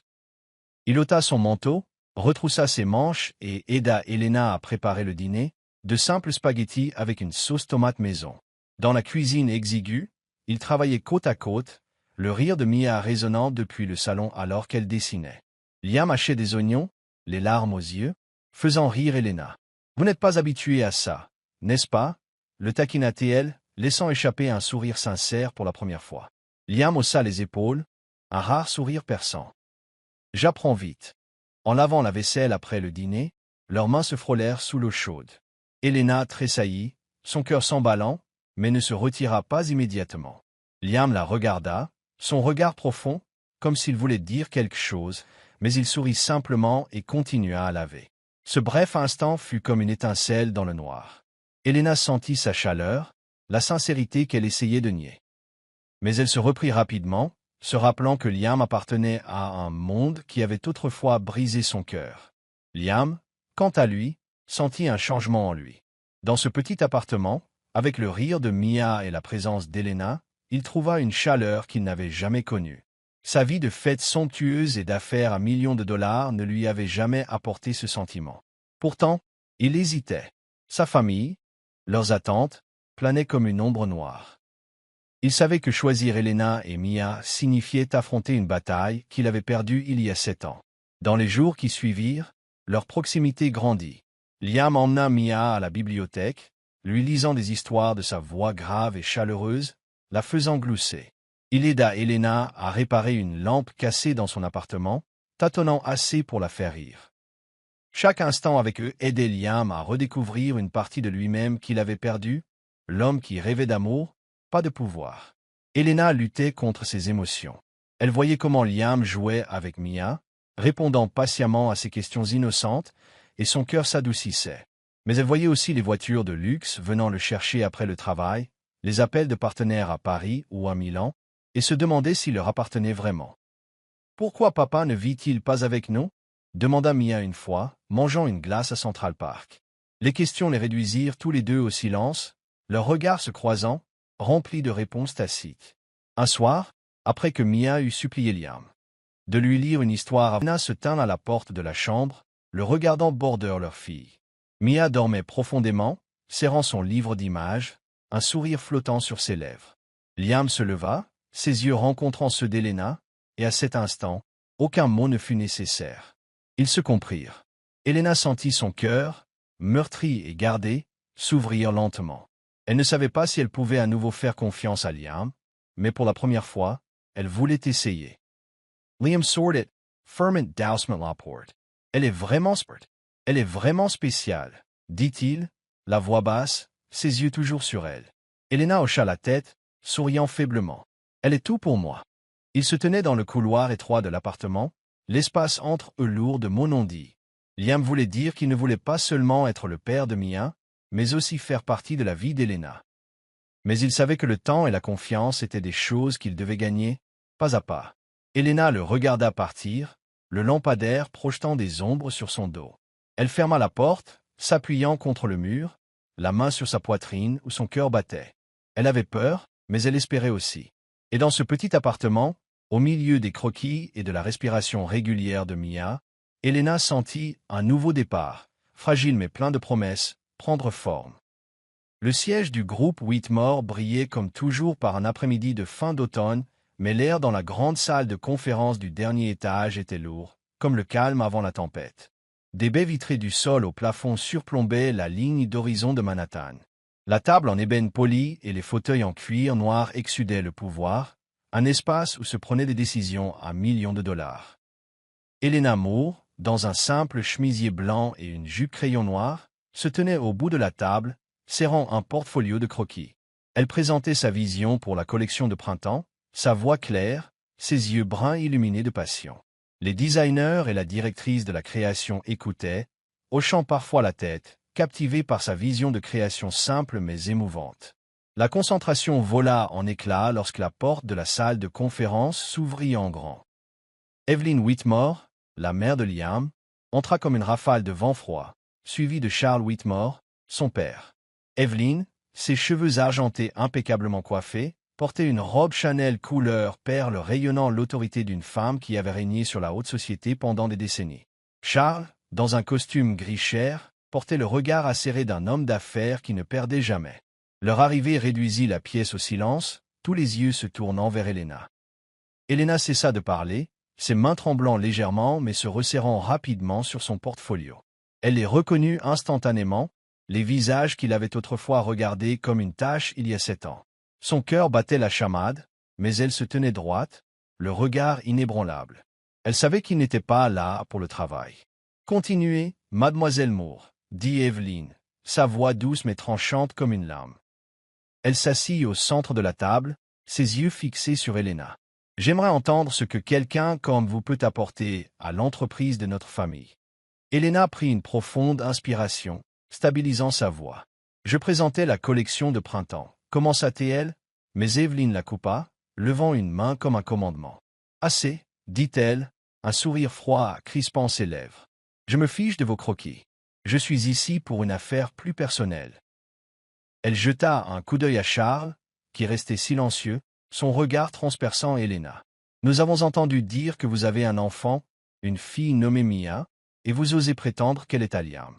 Il ôta son manteau, retroussa ses manches et aida Elena à préparer le dîner, de simples spaghettis avec une sauce tomate maison. Dans la cuisine exiguë, ils travaillaient côte à côte, le rire de Mia résonnant depuis le salon alors qu'elle dessinait. Liam hachait des oignons, les larmes aux yeux, faisant rire Elena. « Vous n'êtes pas habitué à ça, n'est-ce pas ?» le taquina-t-elle, laissant échapper un sourire sincère pour la première fois. Liam haussa les épaules, un rare sourire perçant. « J'apprends vite. » En lavant la vaisselle après le dîner, leurs mains se frôlèrent sous l'eau chaude. Elena tressaillit, son cœur s'emballant, mais ne se retira pas immédiatement. Liam la regarda, son regard profond, comme s'il voulait dire quelque chose, mais il sourit simplement et continua à laver. Ce bref instant fut comme une étincelle dans le noir. Elena sentit sa chaleur, la sincérité qu'elle essayait de nier. Mais elle se reprit rapidement, se rappelant que Liam appartenait à un monde qui avait autrefois brisé son cœur. Liam, quant à lui, sentit un changement en lui. Dans ce petit appartement, avec le rire de Mia et la présence d'Elena, il trouva une chaleur qu'il n'avait jamais connue. Sa vie de fêtes somptueuses et d'affaires à millions de dollars ne lui avait jamais apporté ce sentiment. Pourtant, il hésitait. Sa famille, leurs attentes, planaient comme une ombre noire. Il savait que choisir Elena et Mia signifiait affronter une bataille qu'il avait perdue il y a 7 ans. Dans les jours qui suivirent, leur proximité grandit. Liam emmena Mia à la bibliothèque, lui lisant des histoires de sa voix grave et chaleureuse, la faisant glousser. Il aida Elena à réparer une lampe cassée dans son appartement, tâtonnant assez pour la faire rire. Chaque instant avec eux aidait Liam à redécouvrir une partie de lui-même qu'il avait perdue, l'homme qui rêvait d'amour, pas de pouvoir. Elena luttait contre ses émotions. Elle voyait comment Liam jouait avec Mia, répondant patiemment à ses questions innocentes, et son cœur s'adoucissait. Mais elle voyait aussi les voitures de luxe venant le chercher après le travail, les appels de partenaires à Paris ou à Milan, et se demandait s'il leur appartenait vraiment. « Pourquoi papa ne vit-il pas avec nous ?» demanda Mia une fois, mangeant une glace à Central Park. Les questions les réduisirent tous les deux au silence, leurs regards se croisant, remplis de réponses tacites. Un soir, après que Mia eut supplié Liam de lui lire une histoire, Anna se tint à la porte de la chambre, le regardant border leur fille. Mia dormait profondément, serrant son livre d'images, un sourire flottant sur ses lèvres. Liam se leva, ses yeux rencontrant ceux d'Elena, et à cet instant, Aucun mot ne fut nécessaire. Ils se comprirent. Elena sentit son cœur, meurtri et gardé, s'ouvrir lentement. Elle ne savait pas si elle pouvait à nouveau faire confiance à Liam, mais pour la première fois, elle voulait essayer. Liam sortit, Ferment Dousement Laporte. Elle est vraiment spéciale, dit-il, la voix basse, ses yeux toujours sur elle. Elena hocha la tête, souriant faiblement. Elle est tout pour moi. Ils se tenaient dans le couloir étroit de l'appartement, l'espace entre eux lourd de mots non dits. Liam voulait dire qu'il ne voulait pas seulement être le père de Mia, mais aussi faire partie de la vie d'Elena. Mais il savait que le temps et la confiance étaient des choses qu'il devait gagner, pas à pas. Elena le regarda partir, le lampadaire projetant des ombres sur son dos. Elle ferma la porte, s'appuyant contre le mur, la main sur sa poitrine où son cœur battait. Elle avait peur, mais elle espérait aussi. Et dans ce petit appartement, au milieu des croquis et de la respiration régulière de Mia, Elena sentit un nouveau départ, fragile mais plein de promesses, prendre forme. Le siège du groupe Whitmore brillait comme toujours par un après-midi de fin d'automne, mais l'air dans la grande salle de conférence du dernier étage était lourd, comme le calme avant la tempête. Des baies vitrées du sol au plafond surplombaient la ligne d'horizon de Manhattan. La table en ébène poli et les fauteuils en cuir noir exsudaient le pouvoir, un espace où se prenaient des décisions à millions de dollars. Elena Moore, dans un simple chemisier blanc et une jupe crayon noir, se tenait au bout de la table, serrant un portfolio de croquis. Elle présentait sa vision pour la collection de printemps, sa voix claire, ses yeux bruns illuminés de passion. Les designers et la directrice de la création écoutaient, hochant parfois la tête, captivés par sa vision de création simple mais émouvante. La concentration vola en éclats lorsque la porte de la salle de conférence s'ouvrit en grand. Evelyn Whitmore, la mère de Liam, entra comme une rafale de vent froid, suivie de Charles Whitmore, son père. Evelyn, ses cheveux argentés impeccablement coiffés, portait une robe Chanel couleur perle rayonnant l'autorité d'une femme qui avait régné sur la haute société pendant des décennies. Charles, dans un costume gris chair, portait le regard acéré d'un homme d'affaires qui ne perdait jamais. Leur arrivée réduisit la pièce au silence, tous les yeux se tournant vers Elena. Elena cessa de parler, ses mains tremblant légèrement mais se resserrant rapidement sur son portfolio. Elle les reconnut instantanément, les visages qu'il avait autrefois regardés comme une tâche il y a 7 ans. Son cœur battait la chamade, mais elle se tenait droite, le regard inébranlable. Elle savait qu'il n'était pas là pour le travail. « Continuez, mademoiselle Moore, » dit Evelyn, sa voix douce mais tranchante comme une lame. Elle s'assit au centre de la table, ses yeux fixés sur Elena. « J'aimerais entendre ce que quelqu'un comme vous peut apporter à l'entreprise de notre famille. » Elena prit une profonde inspiration, stabilisant sa voix. « Je présentais la collection de printemps. » Commença-t-elle, mais Evelyn la coupa, levant une main comme un commandement. « Assez, » dit-elle, un sourire froid crispant ses lèvres. « Je me fiche de vos croquis. Je suis ici pour une affaire plus personnelle. » Elle jeta un coup d'œil à Charles, qui restait silencieux, son regard transperçant Elena. « Nous avons entendu dire que vous avez un enfant, une fille nommée Mia, et vous osez prétendre qu'elle est à Liam. »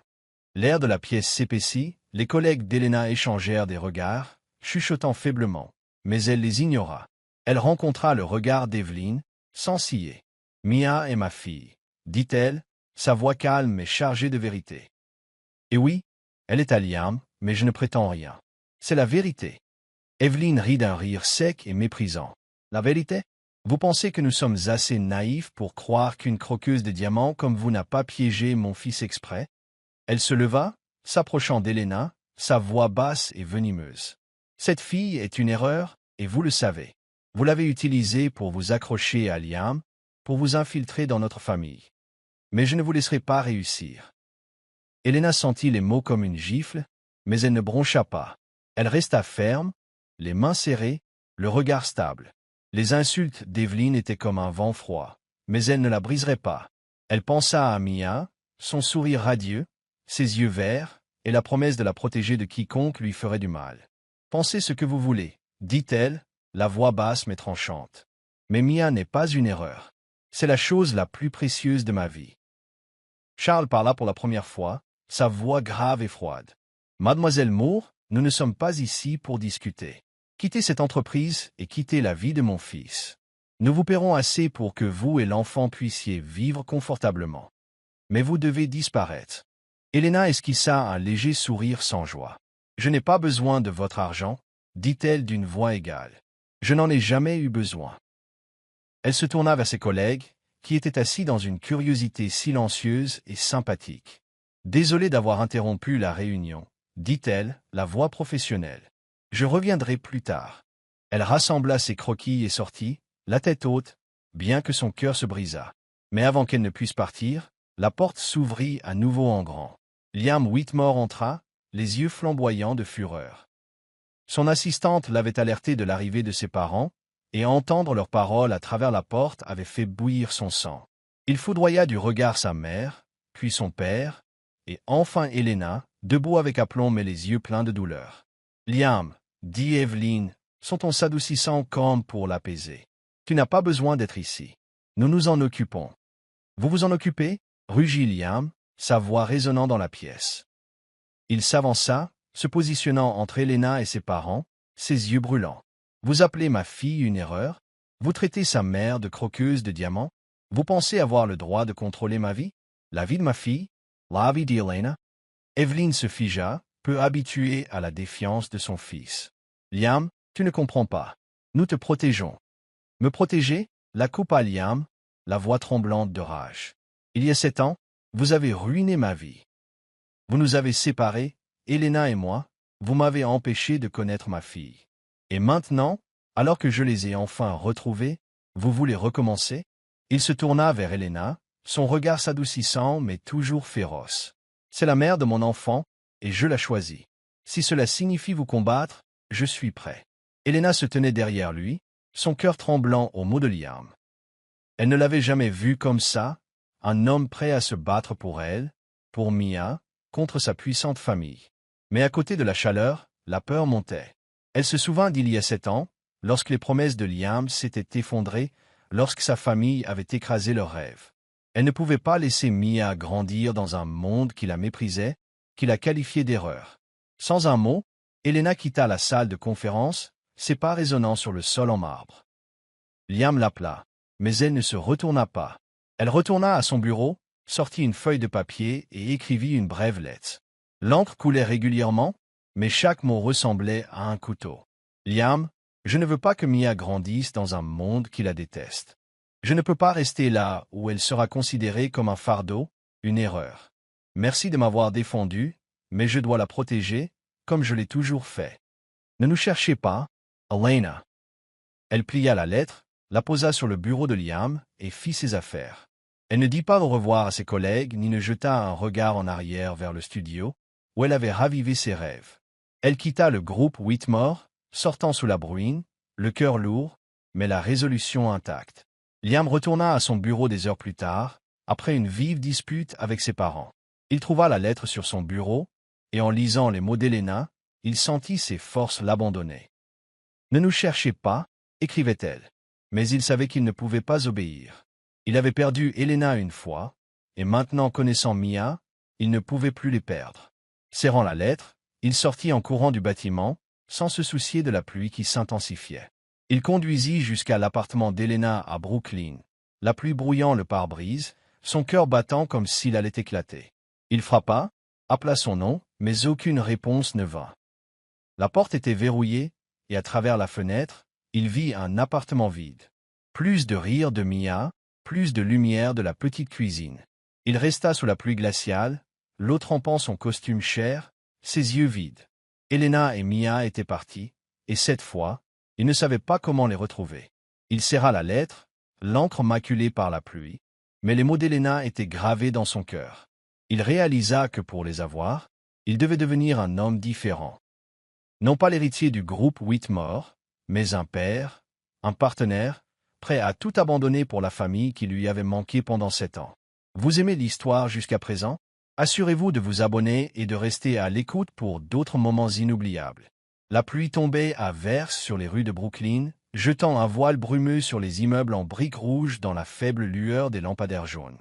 L'air de la pièce s'épaissit, les collègues d'Elena échangèrent des regards, chuchotant faiblement, mais elle les ignora. Elle rencontra le regard d'Evelyn, sans ciller. « Mia est ma fille, » dit-elle, sa voix calme mais chargée de vérité. « Et oui, elle est à Liam, mais je ne prétends rien. C'est la vérité. » Evelyn rit d'un rire sec et méprisant. « La vérité? Vous pensez que nous sommes assez naïfs pour croire qu'une croqueuse de diamants comme vous n'a pas piégé mon fils exprès ?» Elle se leva, s'approchant d'Elena, sa voix basse et venimeuse. « Cette fille est une erreur, et vous le savez. Vous l'avez utilisée pour vous accrocher à Liam, pour vous infiltrer dans notre famille. Mais je ne vous laisserai pas réussir. » Elena sentit les mots comme une gifle, mais elle ne broncha pas. Elle resta ferme, les mains serrées, le regard stable. Les insultes d'Evelyn étaient comme un vent froid, mais elle ne la briserait pas. Elle pensa à Mia, son sourire radieux, ses yeux verts, et la promesse de la protéger de quiconque lui ferait du mal. « Pensez ce que vous voulez, » dit-elle, la voix basse mais tranchante. « Mais Mia n'est pas une erreur. C'est la chose la plus précieuse de ma vie. » Charles parla pour la première fois, sa voix grave et froide. « Mademoiselle Moore, nous ne sommes pas ici pour discuter. Quittez cette entreprise et quittez la vie de mon fils. Nous vous paierons assez pour que vous et l'enfant puissiez vivre confortablement. Mais vous devez disparaître. Helena esquissa un léger sourire sans joie. Je n'ai pas besoin de votre argent, dit-elle d'une voix égale. Je n'en ai jamais eu besoin. Elle se tourna vers ses collègues, qui étaient assis dans une curiosité silencieuse et sympathique. Désolée d'avoir interrompu la réunion, dit-elle, la voix professionnelle. Je reviendrai plus tard. Elle rassembla ses croquis et sortit, la tête haute, bien que son cœur se brisât. Mais avant qu'elle ne puisse partir, la porte s'ouvrit à nouveau en grand. Liam Whitmore entra, les yeux flamboyants de fureur. Son assistante l'avait alerté de l'arrivée de ses parents, et entendre leurs paroles à travers la porte avait fait bouillir son sang. Il foudroya du regard sa mère, puis son père, et enfin Helena, debout avec aplomb mais les yeux pleins de douleur. « Liam, dit Evelyn, son ton s'adoucissant comme pour l'apaiser. Tu n'as pas besoin d'être ici. Nous nous en occupons. » « Vous vous en occupez » rugit Liam, sa voix résonnant dans la pièce. Il s'avança, se positionnant entre Helena et ses parents, ses yeux brûlants. « Vous appelez ma fille une erreur? Vous traitez sa mère de croqueuse de diamants? Vous pensez avoir le droit de contrôler ma vie? La vie de ma fille? La vie d'Helena ?» Evelyn se figea, peu habituée à la défiance de son fils. « Liam, tu ne comprends pas. Nous te protégeons. »« Me protéger ?» la coupa Liam, la voix tremblante de rage. « Il y a 7 ans, vous avez ruiné ma vie. Vous nous avez séparés, Helena et moi, vous m'avez empêché de connaître ma fille. Et maintenant, alors que je les ai enfin retrouvés, vous voulez recommencer ?» Il se tourna vers Helena, son regard s'adoucissant mais toujours féroce. « C'est la mère de mon enfant, et je la choisis. Si cela signifie vous combattre, je suis prêt. » Helena se tenait derrière lui, son cœur tremblant au mot de Liam. Elle ne l'avait jamais vu comme ça, un homme prêt à se battre pour elle, pour Mia, contre sa puissante famille. Mais à côté de la chaleur, la peur montait. Elle se souvint d'il y a 7 ans, lorsque les promesses de Liam s'étaient effondrées, lorsque sa famille avait écrasé leurs rêves. Elle ne pouvait pas laisser Mia grandir dans un monde qui la méprisait, qui la qualifiait d'erreur. Sans un mot, Helena quitta la salle de conférence, ses pas résonnant sur le sol en marbre. Liam l'appela, mais elle ne se retourna pas. Elle retourna à son bureau, sortit une feuille de papier et écrivit une brève lettre. L'encre coulait régulièrement, mais chaque mot ressemblait à un couteau. « Liam, je ne veux pas que Mia grandisse dans un monde qui la déteste. Je ne peux pas rester là où elle sera considérée comme un fardeau, une erreur. Merci de m'avoir défendu, mais je dois la protéger, comme je l'ai toujours fait. Ne nous cherchez pas, Helena. » Elle plia la lettre, la posa sur le bureau de Liam et fit ses affaires. Elle ne dit pas au revoir à ses collègues ni ne jeta un regard en arrière vers le studio, où elle avait ravivé ses rêves. Elle quitta le groupe Whitmore, sortant sous la bruine, le cœur lourd, mais la résolution intacte. Liam retourna à son bureau des heures plus tard, après une vive dispute avec ses parents. Il trouva la lettre sur son bureau, et en lisant les mots d'Helena, il sentit ses forces l'abandonner. « Ne nous cherchez pas » écrivait-elle. Mais il savait qu'il ne pouvait pas obéir. Il avait perdu Helena une fois, et maintenant connaissant Mia, il ne pouvait plus les perdre. Serrant la lettre, il sortit en courant du bâtiment, sans se soucier de la pluie qui s'intensifiait. Il conduisit jusqu'à l'appartement d'Helena à Brooklyn, la pluie brouillant le pare-brise, son cœur battant comme s'il allait éclater. Il frappa, appela son nom, mais aucune réponse ne vint. La porte était verrouillée, et à travers la fenêtre, il vit un appartement vide. Plus de rire de Mia, plus de lumière de la petite cuisine. Il resta sous la pluie glaciale, l'eau trempant son costume cher, ses yeux vides. Helena et Mia étaient partis, et cette fois, il ne savait pas comment les retrouver. Il serra la lettre, l'encre maculée par la pluie, mais les mots d'Helena étaient gravés dans son cœur. Il réalisa que pour les avoir, il devait devenir un homme différent. Non pas l'héritier du groupe Whitmore, mais un père, un partenaire, prêt à tout abandonner pour la famille qui lui avait manqué pendant 7 ans. Vous aimez l'histoire jusqu'à présent? Assurez-vous de vous abonner et de rester à l'écoute pour d'autres moments inoubliables. La pluie tombait à verse sur les rues de Brooklyn, jetant un voile brumeux sur les immeubles en briques rouges dans la faible lueur des lampadaires jaunes.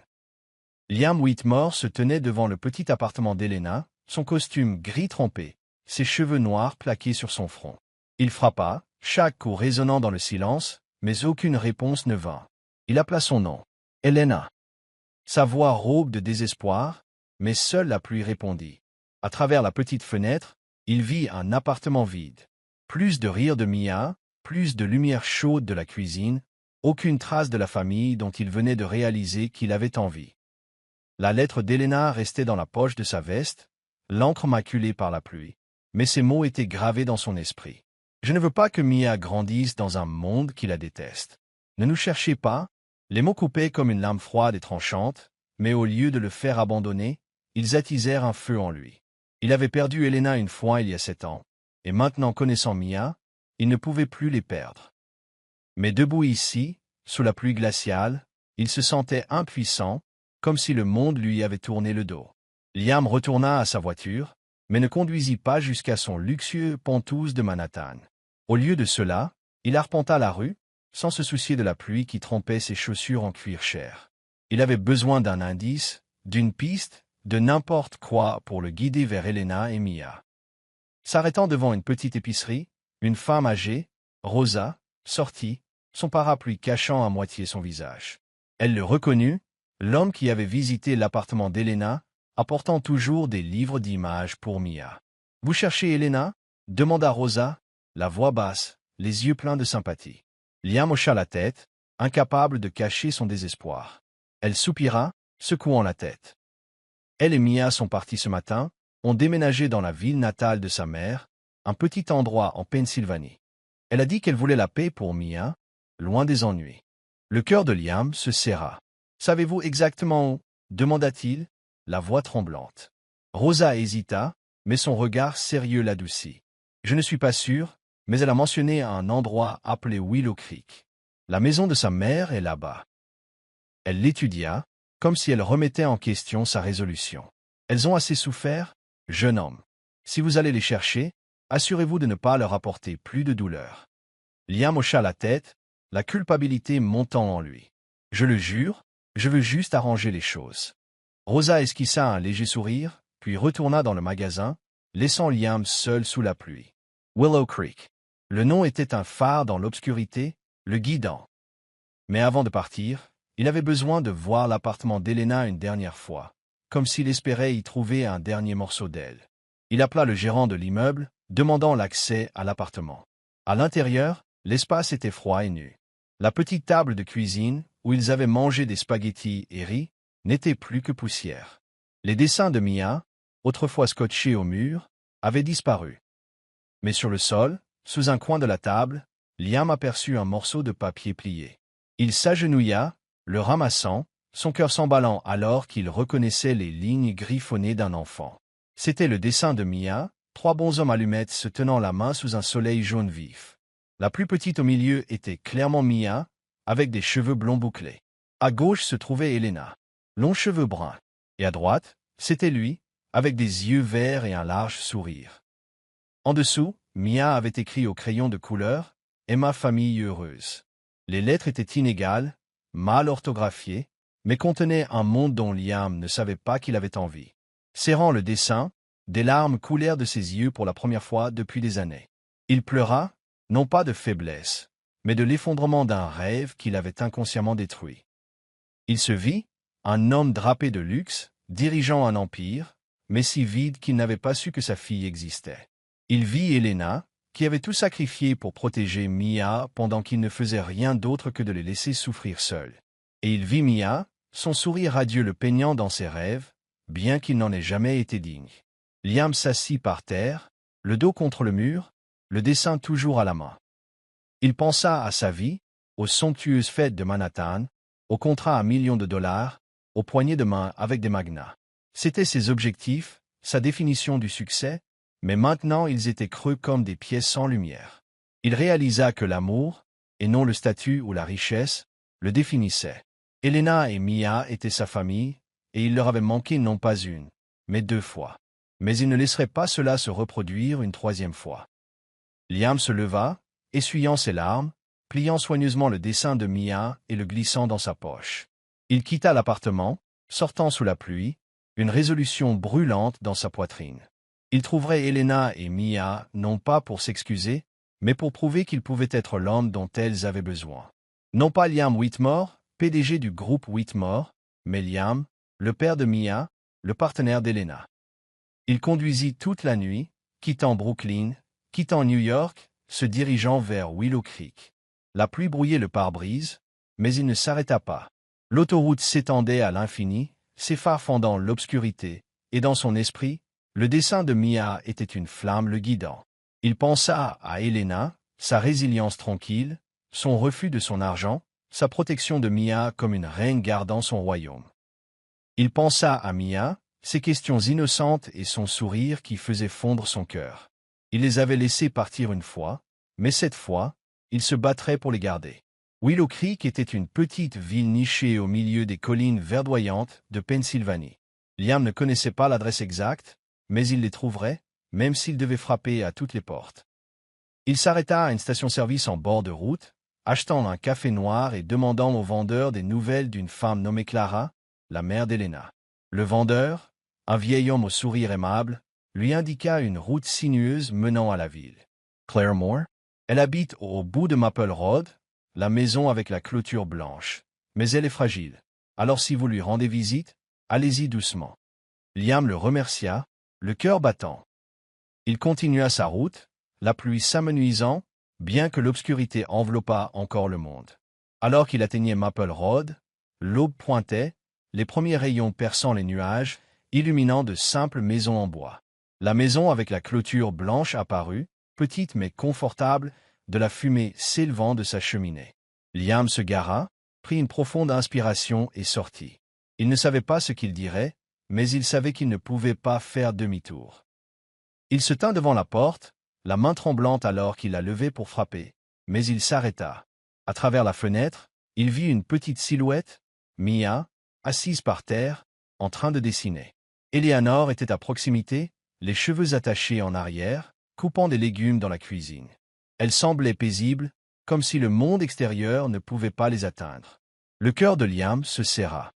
Liam Whitmore se tenait devant le petit appartement d'Helena, son costume gris trempé, ses cheveux noirs plaqués sur son front. Il frappa, chaque coup résonnant dans le silence, mais aucune réponse ne vint. Il appela son nom. Elena. Sa voix rauque de désespoir, mais seule la pluie répondit. À travers la petite fenêtre, il vit un appartement vide. Plus de rire de Mia, plus de lumière chaude de la cuisine, aucune trace de la famille dont il venait de réaliser qu'il avait envie. La lettre d'Elena restait dans la poche de sa veste, l'encre maculée par la pluie, mais ces mots étaient gravés dans son esprit. Je ne veux pas que Mia grandisse dans un monde qui la déteste. Ne nous cherchez pas. Les mots coupaient comme une lame froide et tranchante, mais au lieu de le faire abandonner, ils attisèrent un feu en lui. Il avait perdu Elena une fois il y a 7 ans, et maintenant connaissant Mia, il ne pouvait plus les perdre. Mais debout ici, sous la pluie glaciale, il se sentait impuissant, comme si le monde lui avait tourné le dos. Liam retourna à sa voiture, mais ne conduisit pas jusqu'à son luxueux penthouse de Manhattan. Au lieu de cela, il arpenta la rue, sans se soucier de la pluie qui trempait ses chaussures en cuir cher. Il avait besoin d'un indice, d'une piste, de n'importe quoi pour le guider vers Elena et Mia. S'arrêtant devant une petite épicerie, une femme âgée, Rosa, sortit, son parapluie cachant à moitié son visage. Elle le reconnut, l'homme qui avait visité l'appartement d'Elena, apportant toujours des livres d'images pour Mia. « Vous cherchez Elena » demanda Rosa, la voix basse, les yeux pleins de sympathie. Liam hocha la tête, incapable de cacher son désespoir. Elle soupira, secouant la tête. Elle et Mia sont partis ce matin, ont déménagé dans la ville natale de sa mère, un petit endroit en Pennsylvanie. Elle a dit qu'elle voulait la paix pour Mia, loin des ennuis. Le cœur de Liam se serra. « Savez-vous exactement où » demanda-t-il, la voix tremblante. Rosa hésita, mais son regard sérieux l'adoucit. « Je ne suis pas sûr, mais elle a mentionné un endroit appelé Willow Creek. La maison de sa mère est là-bas. » Elle l'étudia, comme si elle remettait en question sa résolution. « Elles ont assez souffert, jeune homme. Si vous allez les chercher, assurez-vous de ne pas leur apporter plus de douleur. » Liam hocha la tête, la culpabilité montant en lui. « Je le jure, je veux juste arranger les choses. » Rosa esquissa un léger sourire, puis retourna dans le magasin, laissant Liam seul sous la pluie. Willow Creek. Le nom était un phare dans l'obscurité, le guidant. Mais avant de partir, il avait besoin de voir l'appartement d'Elena une dernière fois, comme s'il espérait y trouver un dernier morceau d'elle. Il appela le gérant de l'immeuble, demandant l'accès à l'appartement. À l'intérieur, l'espace était froid et nu. La petite table de cuisine, où ils avaient mangé des spaghettis et riz, n'était plus que poussière. Les dessins de Mia, autrefois scotchés au mur, avaient disparu. Mais sur le sol, sous un coin de la table, Liam aperçut un morceau de papier plié. Il s'agenouilla, le ramassant, son cœur s'emballant alors qu'il reconnaissait les lignes griffonnées d'un enfant. C'était le dessin de Mia, 3 bonshommes allumettes se tenant la main sous un soleil jaune vif. La plus petite au milieu était clairement Mia, avec des cheveux blonds bouclés. À gauche se trouvait Elena, longs cheveux bruns. Et à droite, c'était lui, avec des yeux verts et un large sourire. En dessous, Mia avait écrit au crayon de couleur « Emma famille heureuse ». Les lettres étaient inégales, mal orthographiées, mais contenaient un monde dont Liam ne savait pas qu'il avait envie. Serrant le dessin, des larmes coulèrent de ses yeux pour la première fois depuis des années. Il pleura, non pas de faiblesse, mais de l'effondrement d'un rêve qu'il avait inconsciemment détruit. Il se vit, un homme drapé de luxe, dirigeant un empire, mais si vide qu'il n'avait pas su que sa fille existait. Il vit Elena, qui avait tout sacrifié pour protéger Mia pendant qu'il ne faisait rien d'autre que de les laisser souffrir seuls. Et il vit Mia, son sourire radieux le peignant dans ses rêves, bien qu'il n'en ait jamais été digne. Liam s'assit par terre, le dos contre le mur, le dessin toujours à la main. Il pensa à sa vie, aux somptueuses fêtes de Manhattan, au contrat à millions de dollars, aux poignées de main avec des magnats. C'étaient ses objectifs, sa définition du succès, mais maintenant ils étaient creux comme des pièces sans lumière. Il réalisa que l'amour, et non le statut ou la richesse, le définissait. Elena et Mia étaient sa famille, et il leur avait manqué non pas une, mais 2 fois. Mais il ne laisserait pas cela se reproduire une 3e fois. Liam se leva, essuyant ses larmes, pliant soigneusement le dessin de Mia et le glissant dans sa poche. Il quitta l'appartement, sortant sous la pluie, une résolution brûlante dans sa poitrine. Il trouverait Elena et Mia non pas pour s'excuser, mais pour prouver qu'il pouvait être l'homme dont elles avaient besoin. Non pas Liam Whitmore, PDG du groupe Whitmore, mais Liam, le père de Mia, le partenaire d'Elena. Il conduisit toute la nuit, quittant Brooklyn, quittant New York, se dirigeant vers Willow Creek. La pluie brouillait le pare-brise, mais il ne s'arrêta pas. L'autoroute s'étendait à l'infini, ses phares fendant l'obscurité, et dans son esprit, le dessin de Mia était une flamme le guidant. Il pensa à Elena, sa résilience tranquille, son refus de son argent, sa protection de Mia comme une reine gardant son royaume. Il pensa à Mia, ses questions innocentes et son sourire qui faisait fondre son cœur. Il les avait laissés partir une fois, mais cette fois, il se battrait pour les garder. Willow Creek était une petite ville nichée au milieu des collines verdoyantes de Pennsylvanie. Liam ne connaissait pas l'adresse exacte, mais il les trouverait, même s'il devait frapper à toutes les portes. Il s'arrêta à une station-service en bord de route, achetant un café noir et demandant au vendeur des nouvelles d'une femme nommée Clara, la mère d'Elena. Le vendeur, un vieil homme au sourire aimable, lui indiqua une route sinueuse menant à la ville. Claremore? Elle habite au bout de Maple Road, la maison avec la clôture blanche. Mais elle est fragile. Alors si vous lui rendez visite, allez-y doucement. Liam le remercia, le cœur battant. Il continua sa route, la pluie s'amenuisant, bien que l'obscurité enveloppât encore le monde. Alors qu'il atteignait Maple Road, l'aube pointait, les premiers rayons perçant les nuages, illuminant de simples maisons en bois. La maison avec la clôture blanche apparut, petite mais confortable, de la fumée s'élevant de sa cheminée. Liam se gara, prit une profonde inspiration et sortit. Il ne savait pas ce qu'il dirait, mais il savait qu'il ne pouvait pas faire demi-tour. Il se tint devant la porte, la main tremblante alors qu'il la levait pour frapper, mais il s'arrêta. À travers la fenêtre, il vit une petite silhouette, Mia, assise par terre, en train de dessiner. Eleanor était à proximité, les cheveux attachés en arrière, coupant des légumes dans la cuisine. Elle semblait paisible, comme si le monde extérieur ne pouvait pas les atteindre. Le cœur de Liam se serra.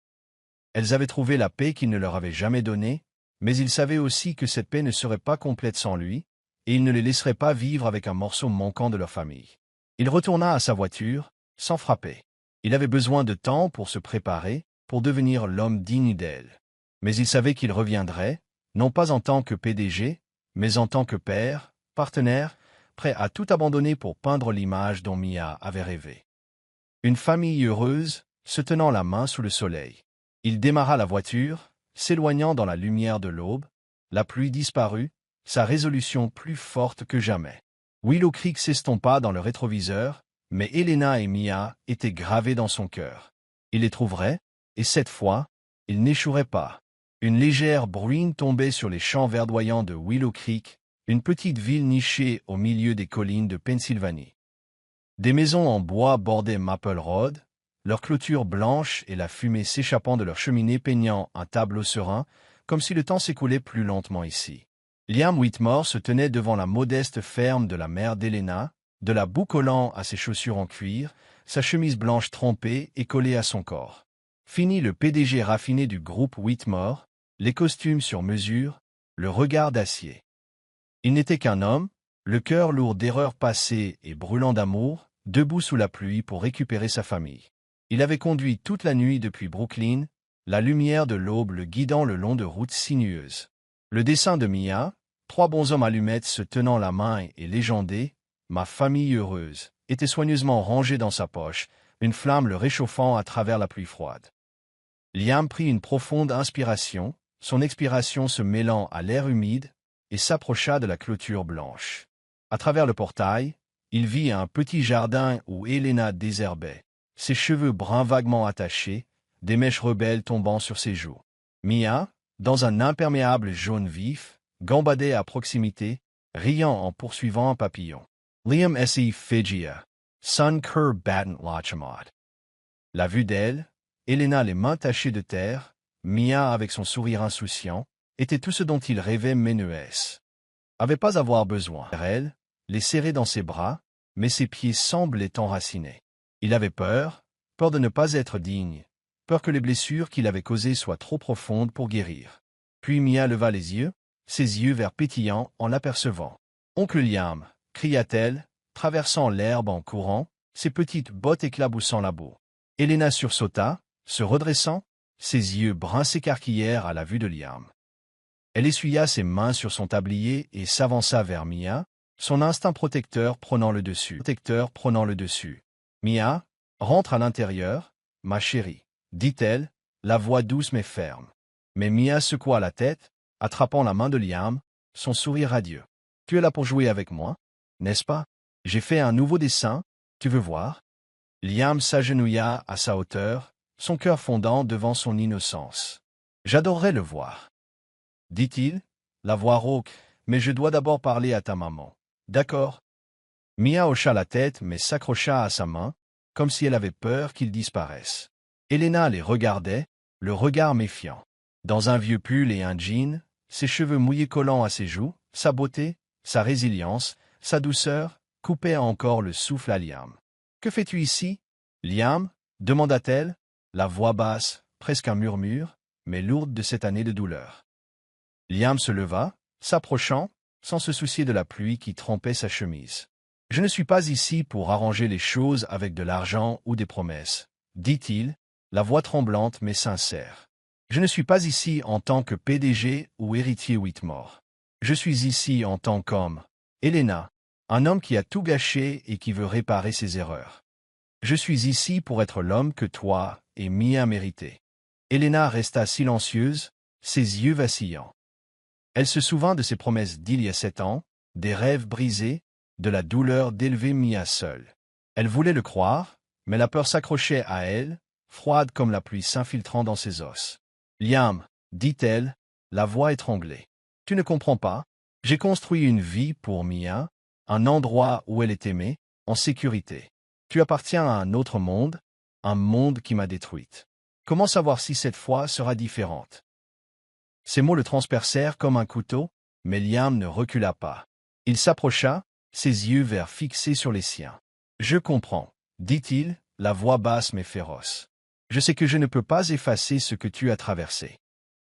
Elles avaient trouvé la paix qu'il ne leur avait jamais donnée, mais il savait aussi que cette paix ne serait pas complète sans lui, et il ne les laisserait pas vivre avec un morceau manquant de leur famille. Il retourna à sa voiture, sans frapper. Il avait besoin de temps pour se préparer, pour devenir l'homme digne d'elle. Mais il savait qu'il reviendrait, non pas en tant que PDG, mais en tant que père, partenaire, prêt à tout abandonner pour peindre l'image dont Mia avait rêvé. Une famille heureuse, se tenant la main sous le soleil. Il démarra la voiture, s'éloignant dans la lumière de l'aube, la pluie disparut, sa résolution plus forte que jamais. Willow Creek s'estompa dans le rétroviseur, mais Elena et Mia étaient gravées dans son cœur. Il les trouverait, et cette fois, il n'échouerait pas. Une légère bruine tombait sur les champs verdoyants de Willow Creek, une petite ville nichée au milieu des collines de Pennsylvanie. Des maisons en bois bordaient Maple Road, leurs clôtures blanches et la fumée s'échappant de leurs cheminées peignant un tableau serein, comme si le temps s'écoulait plus lentement ici. Liam Whitmore se tenait devant la modeste ferme de la mère d'Elena, de la boue collant à ses chaussures en cuir, sa chemise blanche trempée et collée à son corps. Fini le PDG raffiné du groupe Whitmore, les costumes sur mesure, le regard d'acier. Il n'était qu'un homme, le cœur lourd d'erreurs passées et brûlant d'amour, debout sous la pluie pour récupérer sa famille. Il avait conduit toute la nuit depuis Brooklyn, la lumière de l'aube le guidant le long de routes sinueuses. Le dessin de Mia, trois bonshommes allumettes se tenant la main et légendé, ma famille heureuse, était soigneusement rangé dans sa poche, une flamme le réchauffant à travers la pluie froide. Liam prit une profonde inspiration, son expiration se mêlant à l'air humide, et s'approcha de la clôture blanche. À travers le portail, il vit un petit jardin où Elena désherbait, ses cheveux bruns vaguement attachés, des mèches rebelles tombant sur ses joues. Mia, dans un imperméable jaune vif, gambadait à proximité, riant en poursuivant un papillon. Liam S.E. Figia, Sun Cur Batten Lachamot. La vue d'elle, Elena les mains tachées de terre, Mia avec son sourire insouciant, était tout ce dont il rêvait Ménuès. Avait pas avoir besoin d'elle, les serrer dans ses bras, mais ses pieds semblaient enracinés. Il avait peur de ne pas être digne, peur que les blessures qu'il avait causées soient trop profondes pour guérir. Puis Mia leva les yeux, ses yeux verts pétillants en l'apercevant. « Oncle Liam » cria-t-elle, traversant l'herbe en courant, ses petites bottes éclaboussant la boue. Elena sursauta, se redressant, ses yeux bruns s'écarquillèrent à la vue de Liam. Elle essuya ses mains sur son tablier et s'avança vers Mia, son instinct protecteur prenant le dessus. Mia, rentre à l'intérieur, ma chérie, dit-elle, la voix douce mais ferme. Mais Mia secoua la tête, attrapant la main de Liam, son sourire radieux. Tu es là pour jouer avec moi, n'est-ce pas? J'ai fait un nouveau dessin, tu veux voir? Liam s'agenouilla à sa hauteur, son cœur fondant devant son innocence. J'adorerais le voir, dit-il, la voix rauque, mais je dois d'abord parler à ta maman. D'accord? Mia hocha la tête mais s'accrocha à sa main, comme si elle avait peur qu'il disparaisse. Elena les regardait, le regard méfiant. Dans un vieux pull et un jean, ses cheveux mouillés collant à ses joues, sa beauté, sa résilience, sa douceur, coupaient encore le souffle à Liam. « Que fais-tu ici, Liam » demanda-t-elle, la voix basse, presque un murmure, mais lourde de cette année de douleur. Liam se leva, s'approchant, sans se soucier de la pluie qui trempait sa chemise. « Je ne suis pas ici pour arranger les choses avec de l'argent ou des promesses, » dit-il, la voix tremblante mais sincère. « Je ne suis pas ici en tant que PDG ou héritier Whitmore. Je suis ici en tant qu'homme, Elena, un homme qui a tout gâché et qui veut réparer ses erreurs. Je suis ici pour être l'homme que toi et Mia méritez. » Elena resta silencieuse, ses yeux vacillants. Elle se souvint de ses promesses d'il y a 7 ans, des rêves brisés, de la douleur d'élever Mia seule. Elle voulait le croire, mais la peur s'accrochait à elle, froide comme la pluie s'infiltrant dans ses os. « Liam, dit-elle, la voix étranglée. Tu ne comprends pas? J'ai construit une vie pour Mia, un endroit où elle est aimée, en sécurité. Tu appartiens à un autre monde, un monde qui m'a détruite. Comment savoir si cette fois sera différente? » Ces mots le transpercèrent comme un couteau, mais Liam ne recula pas. Il s'approcha, ses yeux verts fixés sur les siens. « Je comprends, » dit-il, la voix basse mais féroce. « Je sais que je ne peux pas effacer ce que tu as traversé.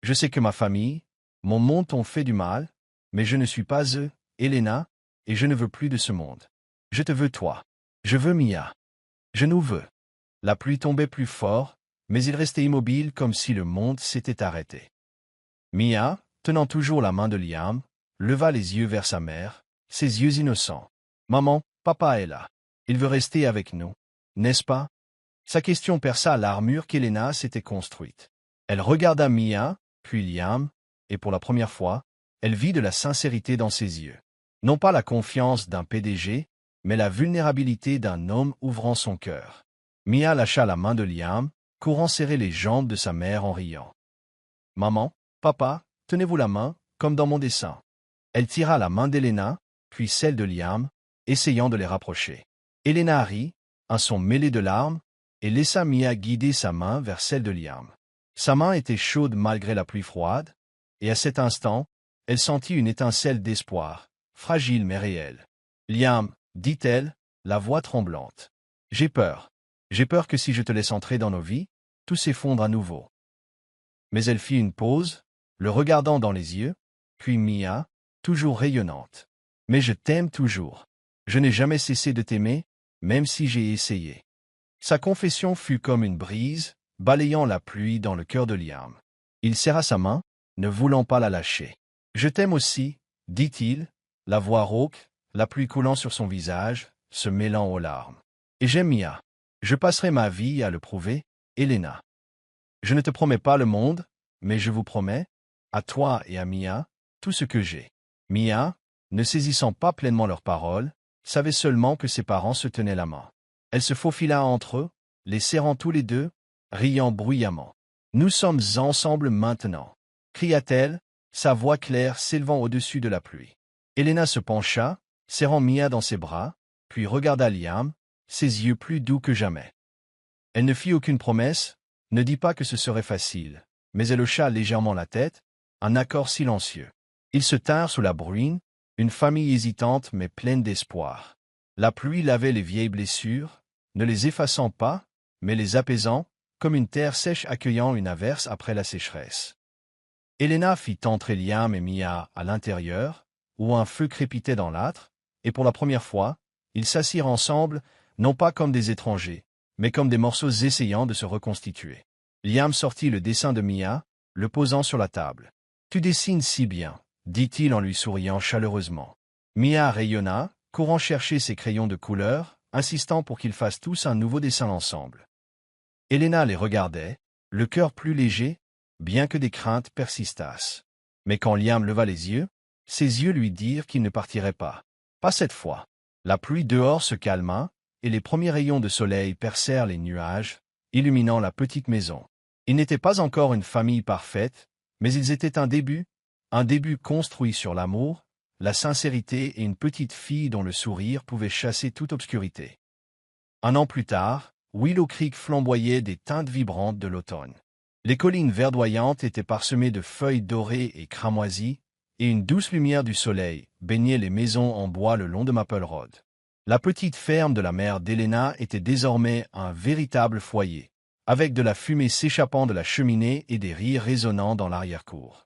Je sais que ma famille, mon monde t'ont fait du mal, mais je ne suis pas eux, Elena, et je ne veux plus de ce monde. Je te veux toi. Je veux Mia. Je nous veux. » La pluie tombait plus fort, mais il restait immobile comme si le monde s'était arrêté. Mia, tenant toujours la main de Liam, leva les yeux vers sa mère, ses yeux innocents. « Maman, papa est là. Il veut rester avec nous, n'est-ce pas ?» Sa question perça l'armure qu'Elena s'était construite. Elle regarda Mia, puis Liam, et pour la première fois, elle vit de la sincérité dans ses yeux. Non pas la confiance d'un PDG, mais la vulnérabilité d'un homme ouvrant son cœur. Mia lâcha la main de Liam, courant serrer les jambes de sa mère en riant. « Maman, papa, tenez-vous la main, comme dans mon dessin. » Elle tira la main d'Elena, puis celle de Liam, essayant de les rapprocher. Elena rit, un son mêlé de larmes, et laissa Mia guider sa main vers celle de Liam. Sa main était chaude malgré la pluie froide, et à cet instant, elle sentit une étincelle d'espoir, fragile mais réelle. « Liam, » dit-elle, la voix tremblante. « J'ai peur. J'ai peur que si je te laisse entrer dans nos vies, tout s'effondre à nouveau. » Mais elle fit une pause, le regardant dans les yeux, puis Mia, toujours rayonnante. « Mais je t'aime toujours. Je n'ai jamais cessé de t'aimer, même si j'ai essayé. » Sa confession fut comme une brise, balayant la pluie dans le cœur de Liam. Il serra sa main, ne voulant pas la lâcher. « Je t'aime aussi, » dit-il, la voix rauque, la pluie coulant sur son visage, se mêlant aux larmes. « Et j'aime Mia. Je passerai ma vie à le prouver, Elena. Je ne te promets pas le monde, mais je vous promets, à toi et à Mia, tout ce que j'ai. » Mia, ne saisissant pas pleinement leurs paroles, savait seulement que ses parents se tenaient la main. Elle se faufila entre eux, les serrant tous les deux, riant bruyamment. « Nous sommes ensemble maintenant » cria-t-elle, sa voix claire s'élevant au-dessus de la pluie. Elena se pencha, serrant Mia dans ses bras, puis regarda Liam, ses yeux plus doux que jamais. Elle ne fit aucune promesse, ne dit pas que ce serait facile, mais elle hocha légèrement la tête, un accord silencieux. Ils se tinrent sous la bruine, une famille hésitante mais pleine d'espoir. La pluie lavait les vieilles blessures, ne les effaçant pas, mais les apaisant, comme une terre sèche accueillant une averse après la sécheresse. Elena fit entrer Liam et Mia à l'intérieur, où un feu crépitait dans l'âtre, et pour la première fois, ils s'assirent ensemble, non pas comme des étrangers, mais comme des morceaux essayant de se reconstituer. Liam sortit le dessin de Mia, le posant sur la table. « Tu dessines si bien, » dit-il en lui souriant chaleureusement. Mia rayonna, courant chercher ses crayons de couleur, insistant pour qu'ils fassent tous un nouveau dessin ensemble. Elena les regardait, le cœur plus léger, bien que des craintes persistassent. Mais quand Liam leva les yeux, ses yeux lui dirent qu'il ne partirait pas. Pas cette fois. La pluie dehors se calma, et les premiers rayons de soleil percèrent les nuages, illuminant la petite maison. Ils n'étaient pas encore une famille parfaite, mais ils étaient un début construit sur l'amour, la sincérité et une petite fille dont le sourire pouvait chasser toute obscurité. Un an plus tard, Willow Creek flamboyait des teintes vibrantes de l'automne. Les collines verdoyantes étaient parsemées de feuilles dorées et cramoisies, et une douce lumière du soleil baignait les maisons en bois le long de Maple Road. La petite ferme de la mère d'Elena était désormais un véritable foyer, avec de la fumée s'échappant de la cheminée et des rires résonnant dans l'arrière-cour.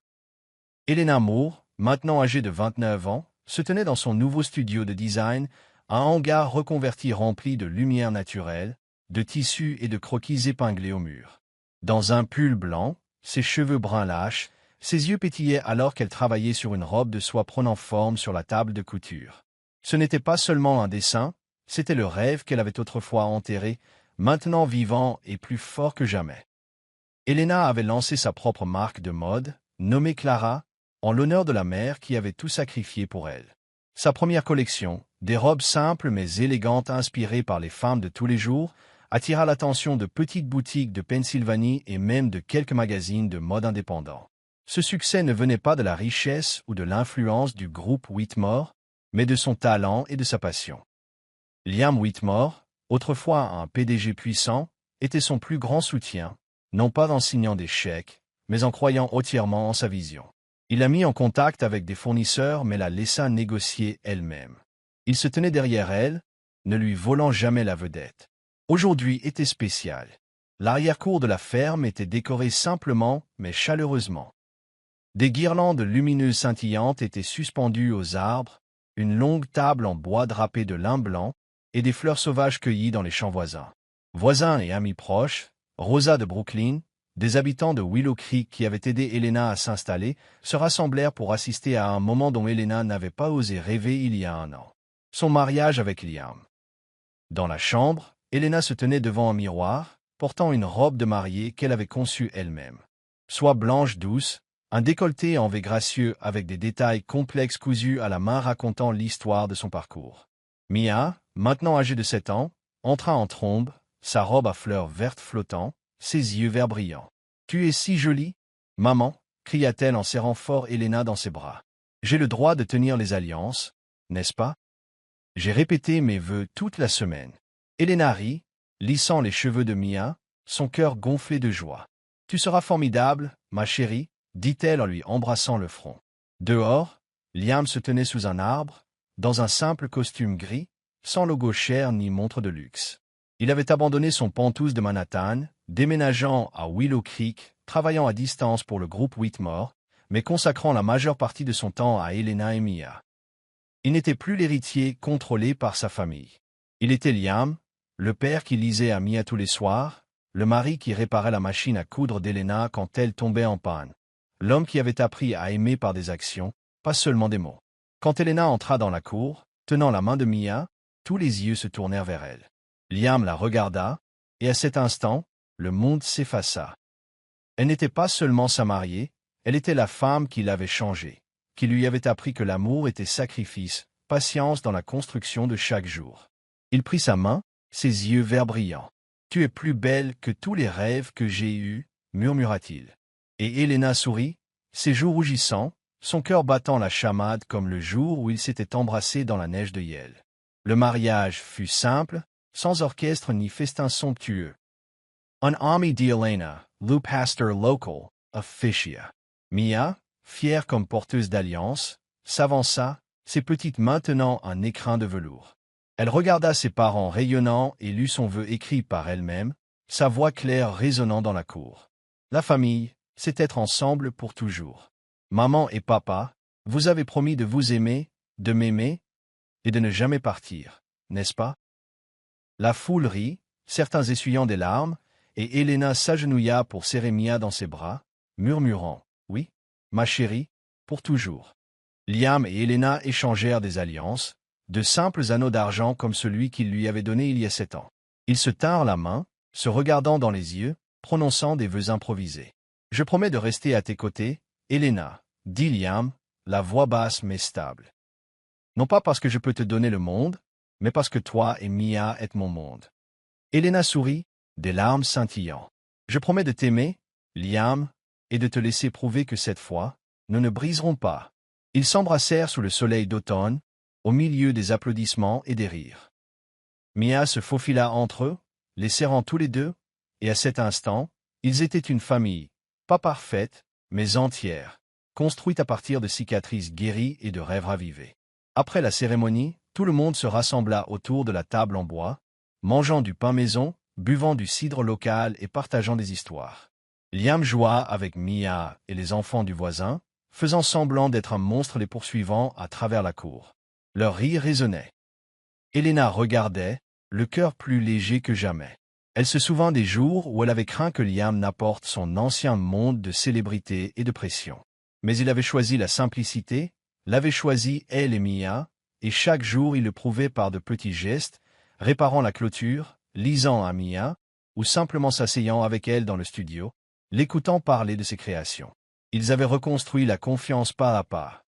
Elena Moore, maintenant âgée de 29 ans, se tenait dans son nouveau studio de design, un hangar reconverti rempli de lumière naturelle, de tissus et de croquis épinglés au mur. Dans un pull blanc, ses cheveux bruns lâches, ses yeux pétillaient alors qu'elle travaillait sur une robe de soie prenant forme sur la table de couture. Ce n'était pas seulement un dessin, c'était le rêve qu'elle avait autrefois enterré, maintenant vivant et plus fort que jamais. Elena avait lancé sa propre marque de mode, nommée Clara, en l'honneur de la mère qui avait tout sacrifié pour elle. Sa première collection, des robes simples mais élégantes inspirées par les femmes de tous les jours, attira l'attention de petites boutiques de Pennsylvanie et même de quelques magazines de mode indépendants. Ce succès ne venait pas de la richesse ou de l'influence du groupe Whitmore, mais de son talent et de sa passion. Liam Whitmore, autrefois un PDG puissant, était son plus grand soutien, non pas en signant des chèques, mais en croyant entièrement en sa vision. Il l'a mis en contact avec des fournisseurs mais la laissa négocier elle-même. Il se tenait derrière elle, ne lui volant jamais la vedette. Aujourd'hui était spécial. L'arrière-cour de la ferme était décorée simplement mais chaleureusement. Des guirlandes lumineuses scintillantes étaient suspendues aux arbres, une longue table en bois drapée de lin blanc, et des fleurs sauvages cueillies dans les champs voisins. Voisins et amis proches, Rosa de Brooklyn, des habitants de Willow Creek qui avaient aidé Elena à s'installer, se rassemblèrent pour assister à un moment dont Elena n'avait pas osé rêver il y a un an. Son mariage avec Liam. Dans la chambre, Elena se tenait devant un miroir, portant une robe de mariée qu'elle avait conçue elle-même. Soie blanche douce, un décolleté en V gracieux avec des détails complexes cousus à la main racontant l'histoire de son parcours. Mia, maintenant âgée de 7 ans, entra en trombe, sa robe à fleurs vertes flottant, ses yeux verts brillants. « Tu es si jolie, maman !» cria-t-elle en serrant fort Elena dans ses bras. « J'ai le droit de tenir les alliances, n'est-ce pas ?» J'ai répété mes vœux toute la semaine. Elena rit, lissant les cheveux de Mia, son cœur gonflé de joie. « Tu seras formidable, ma chérie, » dit-elle en lui embrassant le front. Dehors, Liam se tenait sous un arbre, dans un simple costume gris, sans logo cher ni montre de luxe. Il avait abandonné son pantouse de Manhattan, déménageant à Willow Creek, travaillant à distance pour le groupe Whitmore, mais consacrant la majeure partie de son temps à Elena et Mia. Il n'était plus l'héritier contrôlé par sa famille. Il était Liam, le père qui lisait à Mia tous les soirs, le mari qui réparait la machine à coudre d'Elena quand elle tombait en panne, l'homme qui avait appris à aimer par des actions, pas seulement des mots. Quand Elena entra dans la cour, tenant la main de Mia, tous les yeux se tournèrent vers elle. Liam la regarda, et à cet instant, le monde s'effaça. Elle n'était pas seulement sa mariée, elle était la femme qui l'avait changée, qui lui avait appris que l'amour était sacrifice, patience dans la construction de chaque jour. Il prit sa main, ses yeux verts brillants. « Tu es plus belle que tous les rêves que j'ai eus, » murmura-t-il. Et Elena sourit, ses joues rougissant, son cœur battant la chamade comme le jour où ils s'étaient embrassés dans la neige de Yale. Le mariage fut simple, sans orchestre ni festin somptueux. Un ami d'Elena, le pasteur local, officia. Mia, fière comme porteuse d'alliance, s'avança, ses petites mains tenant un écrin de velours. Elle regarda ses parents rayonnants et lut son vœu écrit par elle-même, sa voix claire résonnant dans la cour. La famille, c'est être ensemble pour toujours. Maman et papa, vous avez promis de vous aimer, de m'aimer, et de ne jamais partir, n'est-ce pas? La foule rit, certains essuyant des larmes, et Helena s'agenouilla pour serrer Mia dans ses bras, murmurant « Oui, ma chérie, pour toujours ». Liam et Helena échangèrent des alliances, de simples anneaux d'argent comme celui qu'il lui avait donné il y a 7 ans. Ils se tinrent la main, se regardant dans les yeux, prononçant des vœux improvisés. « Je promets de rester à tes côtés, Helena », dit Liam, la voix basse mais stable. « Non pas parce que je peux te donner le monde, mais parce que toi et Mia êtes mon monde. » Helena sourit, des larmes scintillant. « Je promets de t'aimer, Liam, et de te laisser prouver que cette fois, nous ne briserons pas. » Ils s'embrassèrent sous le soleil d'automne, au milieu des applaudissements et des rires. Mia se faufila entre eux, les serrant tous les deux, et à cet instant, ils étaient une famille, pas parfaite, mais entière, construite à partir de cicatrices guéries et de rêves ravivés. Après la cérémonie, tout le monde se rassembla autour de la table en bois, mangeant du pain maison, buvant du cidre local et partageant des histoires. Liam joua avec Mia et les enfants du voisin, faisant semblant d'être un monstre les poursuivant à travers la cour. Leur rire résonnait. Helena regardait, le cœur plus léger que jamais. Elle se souvint des jours où elle avait craint que Liam n'apporte son ancien monde de célébrité et de pression. Mais il avait choisi la simplicité, l'avait choisi elle et Mia, et chaque jour il le prouvait par de petits gestes, réparant la clôture, lisant à Mia, ou simplement s'asseyant avec elle dans le studio, l'écoutant parler de ses créations. Ils avaient reconstruit la confiance pas à pas.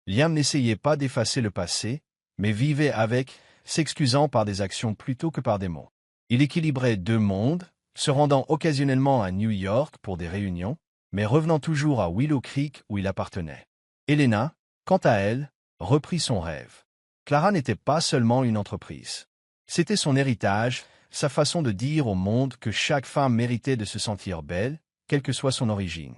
Liam n'essayait pas d'effacer le passé, mais vivait avec, s'excusant par des actions plutôt que par des mots. Il équilibrait 2 mondes, se rendant occasionnellement à New York pour des réunions, mais revenant toujours à Willow Creek où il appartenait. Helena, quant à elle, reprit son rêve. Clara n'était pas seulement une entreprise. C'était son héritage, sa façon de dire au monde que chaque femme méritait de se sentir belle, quelle que soit son origine.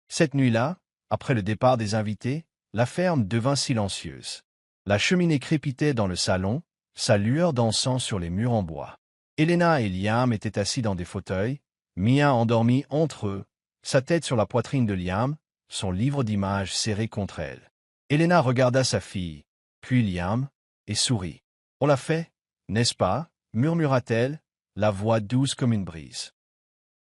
Cette nuit-là, après le départ des invités, la ferme devint silencieuse. La cheminée crépitait dans le salon, sa lueur dansant sur les murs en bois. Helena et Liam étaient assis dans des fauteuils, Mia endormie entre eux, sa tête sur la poitrine de Liam, son livre d'images serré contre elle. Helena regarda sa fille, puis Liam, et sourit. « On l'a fait, n'est-ce pas ?» murmura-t-elle, la voix douce comme une brise.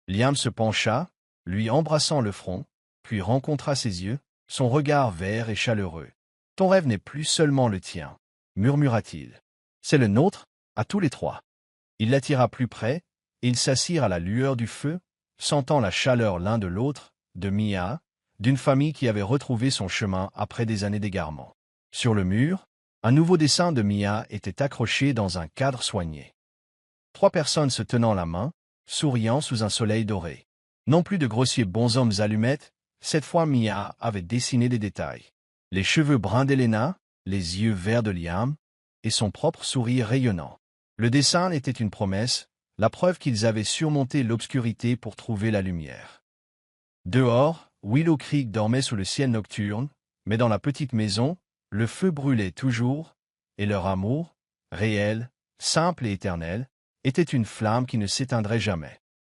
Liam se pencha, lui embrassant le front, puis rencontra ses yeux, son regard vert et chaleureux. « Ton rêve n'est plus seulement le tien, » murmura-t-il. « C'est le nôtre, à tous les 3. » Il l'attira plus près, et ils s'assirent à la lueur du feu, sentant la chaleur l'un de l'autre, de Mia, d'une famille qui avait retrouvé son chemin après des années d'égarement. Sur le mur, un nouveau dessin de Mia était accroché dans un cadre soigné. 3 personnes se tenant la main, souriant sous un soleil doré. Non plus de grossiers bonshommes allumettes, cette fois Mia avait dessiné des détails. Les cheveux bruns d'Helena, les yeux verts de Liam, et son propre sourire rayonnant. Le dessin était une promesse, la preuve qu'ils avaient surmonté l'obscurité pour trouver la lumière. Dehors, Willow Creek dormait sous le ciel nocturne, mais dans la petite maison, le feu brûlait toujours, et leur amour, réel, simple et éternel, était une flamme qui ne s'éteindrait jamais.